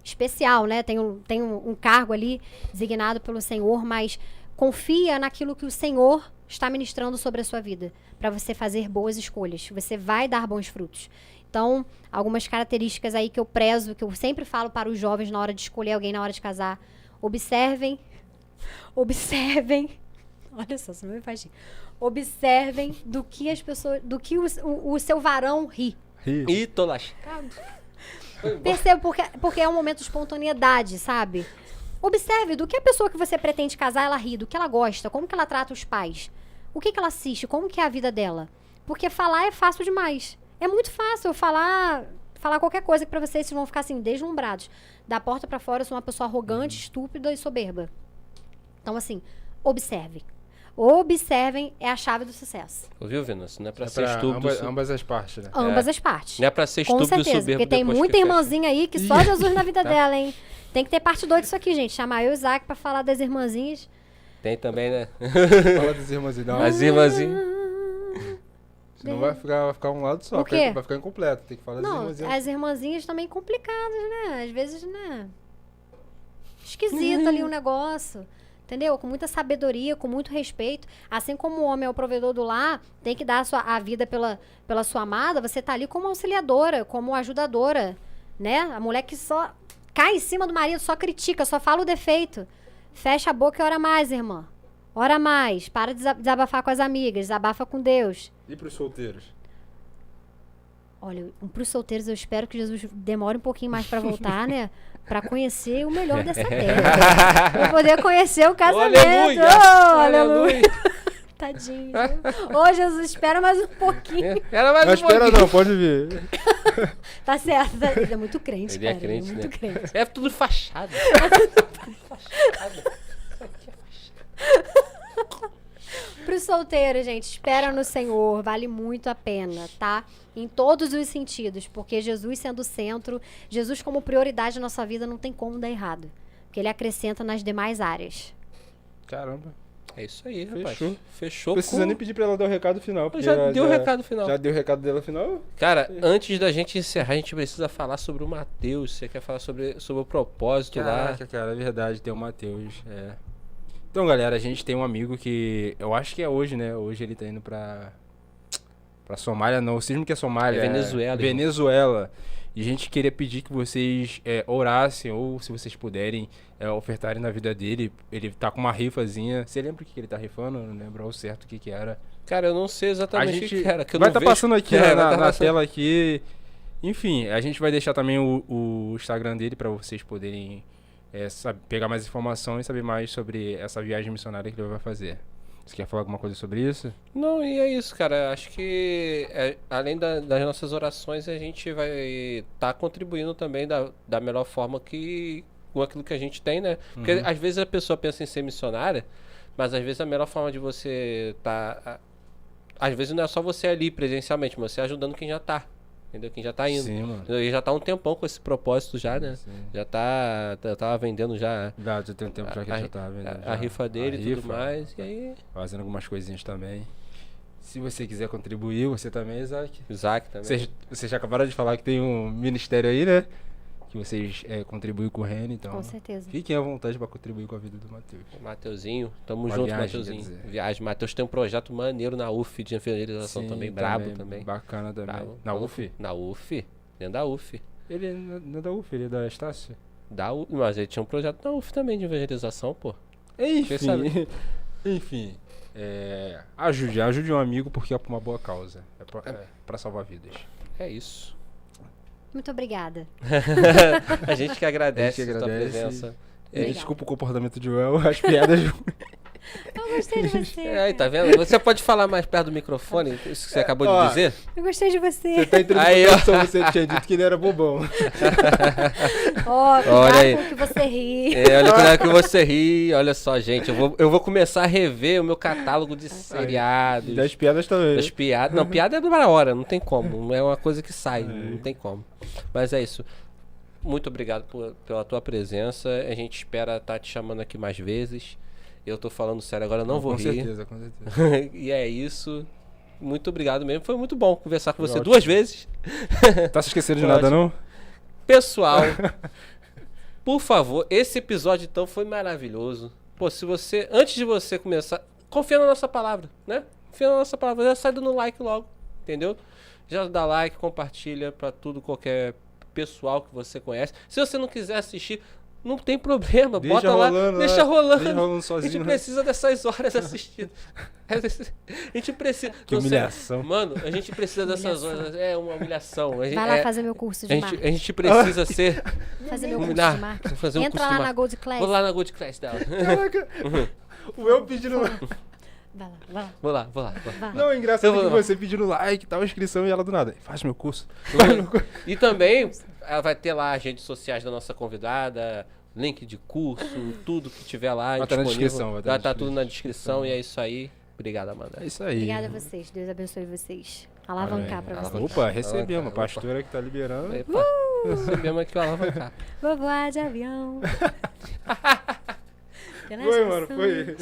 especial, né? Tem um cargo ali designado pelo Senhor, mas confia naquilo que o Senhor está ministrando sobre a sua vida, para você fazer boas escolhas. Você vai dar bons frutos. Então, algumas características aí que eu prezo, que eu sempre falo para os jovens na hora de escolher alguém, na hora de casar. Observem. Olha só, você não me faz rir. Observem do que as pessoas, do que o seu varão ri. Ih, tô lascado. Perceba, porque é um momento de espontaneidade, sabe? Observe do que a pessoa que você pretende casar, ela ri, do que ela gosta, como que ela trata os pais, o que ela assiste, como que é a vida dela. Porque falar é fácil demais. É muito fácil eu falar qualquer coisa que pra vocês vão ficar assim, deslumbrados. Da porta pra fora, eu sou uma pessoa arrogante, estúpida e soberba. Então, assim, observe. Observem é a chave do sucesso. Ouviu, Venus? Não é pra ser estúpido. Ambas as partes, né? Ambas as partes. Não é pra ser Com estúpido e certeza, soberbo. porque tem depois muita que fecha. irmãzinha aí que só Jesus na vida dela, hein? Tem que ter parte 2 disso aqui, gente. Chamar eu e o Isaac pra falar das irmãzinhas. Tem também, né? Fala das irmãzinhas. Não, As irmãzinhas. senão vai ficar um lado só. O quê? Vai ficar incompleto. Tem que falar das Não, irmãzinhas. as irmãzinhas também complicadas, né? Às vezes, né? Esquisito ali o negócio. Entendeu? Com muita sabedoria, com muito respeito. Assim como o homem é o provedor do lar, tem que dar a vida pela sua amada, você tá ali como auxiliadora, como ajudadora, né? A mulher que só cai em cima do marido, só critica, só fala o defeito. Fecha a boca e ora mais, irmã. Ora mais. Para de desabafar com as amigas, desabafa com Deus. E pros solteiros? Olha, pros solteiros eu espero que Jesus demore um pouquinho mais pra voltar, né? Pra conhecer o melhor dessa terra. Pra poder conhecer o casamento. Aleluia! Oh, Aleluia! Tadinho. Ô, Jesus, espera mais um pouquinho. Era mais Não um espera pouquinho. não, pode vir. Tá certo. Ele é muito crente, Ele é cara. crente, Ele é muito né? crente. É tudo fachada. Pros solteiros, gente, espera no Senhor. Vale muito a pena, tá? Em todos os sentidos. Porque Jesus sendo o centro, Jesus como prioridade na nossa vida, não tem como dar errado. Porque ele acrescenta nas demais áreas. Caramba. É isso aí, rapaz. Fechou. Fechou. Não precisa nem pedir pra ela dar o recado final. porque Já ela deu o recado final. Já deu o recado dela final? Cara, antes da gente encerrar, a gente precisa falar sobre o Mateus. Você quer falar sobre o propósito lá? Caraca, cara, é verdade, tem o Matheus. É. Então, galera, a gente tem um amigo que eu acho que é hoje, né? Hoje ele tá indo pra Somália, não. Vocês não que é Somália? Venezuela, irmão. Venezuela. E a gente queria pedir que vocês orassem, ou se vocês puderem, ofertarem na vida dele. Ele tá com uma rifazinha. Você lembra o que ele tá rifando? Eu não lembro ao certo o que era. Cara, eu não sei A exatamente o gente que era. Que eu vai não estar vejo. passando aqui É, vai na tá passando. tela aqui. Enfim, a gente vai deixar também o Instagram dele pra vocês poderem pegar mais informações e saber mais sobre essa viagem missionária que ele vai fazer. Você quer falar alguma coisa sobre isso? Não, e é isso, cara. Acho que além das nossas orações, a gente vai estar contribuindo também da melhor forma com aquilo que a gente tem, né? Porque às vezes a pessoa pensa em ser missionária, mas às vezes a melhor forma de você às vezes não é só você ali presencialmente, mas você ajudando quem já tá. Entendeu? Quem já tá indo. Sim, mano. Ele já tá há um tempão com esse propósito já, né? Sim. Já tava vendendo já Já tem um tempo já que ele já tava vendendo. a rifa dele e tudo rifa, mais. E aí, fazendo algumas coisinhas também. Se você quiser contribuir, você também, Isaac. Isaac também. Vocês já acabaram de falar que tem um ministério aí, né? Que vocês contribuem com o Reni, então. Com certeza. Fiquem à vontade pra contribuir com a vida do Matheus. Mateuzinho, tamo Uma junto, viagem, Mateuzinho. quer dizer. Viagem. Matheus tem um projeto maneiro na UF de evangelização também, brabo também. Bacana também. Brabo. Na UF? Na UF, dentro da UF. Ele não é da UF, ele é da Estácio? Mas ele tinha um projeto na UF também de evangelização, pô. Enfim. sabe? Enfim. Ajude um amigo porque é pra uma boa causa. É pra salvar vidas. É isso. Muito obrigada. A gente que agradece A gente a tua agradece. presença. Legal. Desculpa o comportamento de Joel, as piadas. Eu gostei de você. Aí, tá vendo? Você pode falar mais perto do microfone, isso que você acabou de dizer? Eu gostei de você. Você tá entrando Aí, em ó. contradição, você tinha dito que ele era bobão. Ó, cuidado Olha aí. com o que você ri. Olha, cuidado que você ri. Olha só, gente. Eu vou começar a rever o meu catálogo de seriados. Das piadas também. Das piadas. Não, piada é na hora, não tem como. Não é uma coisa que sai, não tem como. Mas é isso. Muito obrigado pela tua presença. A gente espera estar te chamando aqui mais vezes. Eu tô falando sério agora, eu não vou com rir. certeza, com certeza. E é isso. Muito obrigado mesmo. Foi muito bom conversar com Foi você ótimo. 2 vezes. Tá se esquecendo de Foi nada, ótimo. não? Pessoal, por favor, esse episódio então foi maravilhoso. Pô, antes de você começar, confia na nossa palavra, né? Confia na nossa palavra, já sai dando like logo, entendeu? Já dá like, compartilha pra qualquer pessoal que você conhece. Se você não quiser assistir, não tem problema, bota lá, deixa rolando. Deixa rolando A sozinho. gente precisa dessas horas assistidas. A gente precisa. Que humilhação. Mano, a gente precisa dessas horas. É uma humilhação. Vai lá fazer meu curso de marketing. A gente precisa ser. Fazer meu curso Combinar, de marketing. fazer um Entra curso lá de na Gold Class. Vou lá na Gold Class dela. Caraca. O meu pedindo. Vai lá, vai lá. Vou lá. Vai. Não, é engraçado Eu que vou lá. você pedindo like e tal, inscrição e ela do nada. Faz meu curso. Faz meu curso. E também ela vai ter lá as redes sociais da nossa convidada, link de curso, tudo que tiver lá Vai tá na disponível. descrição, vai tá Vai na estar tudo na descrição. descrição e é isso aí. Obrigado, Amanda. É isso aí. Obrigada a vocês. Deus abençoe vocês. Alavancar pra vocês. Opa, recebemos. A Opa. pastora que tá liberando. Epa, recebemos aqui o alavancar. Vou voar de avião. Foi, mano, foi.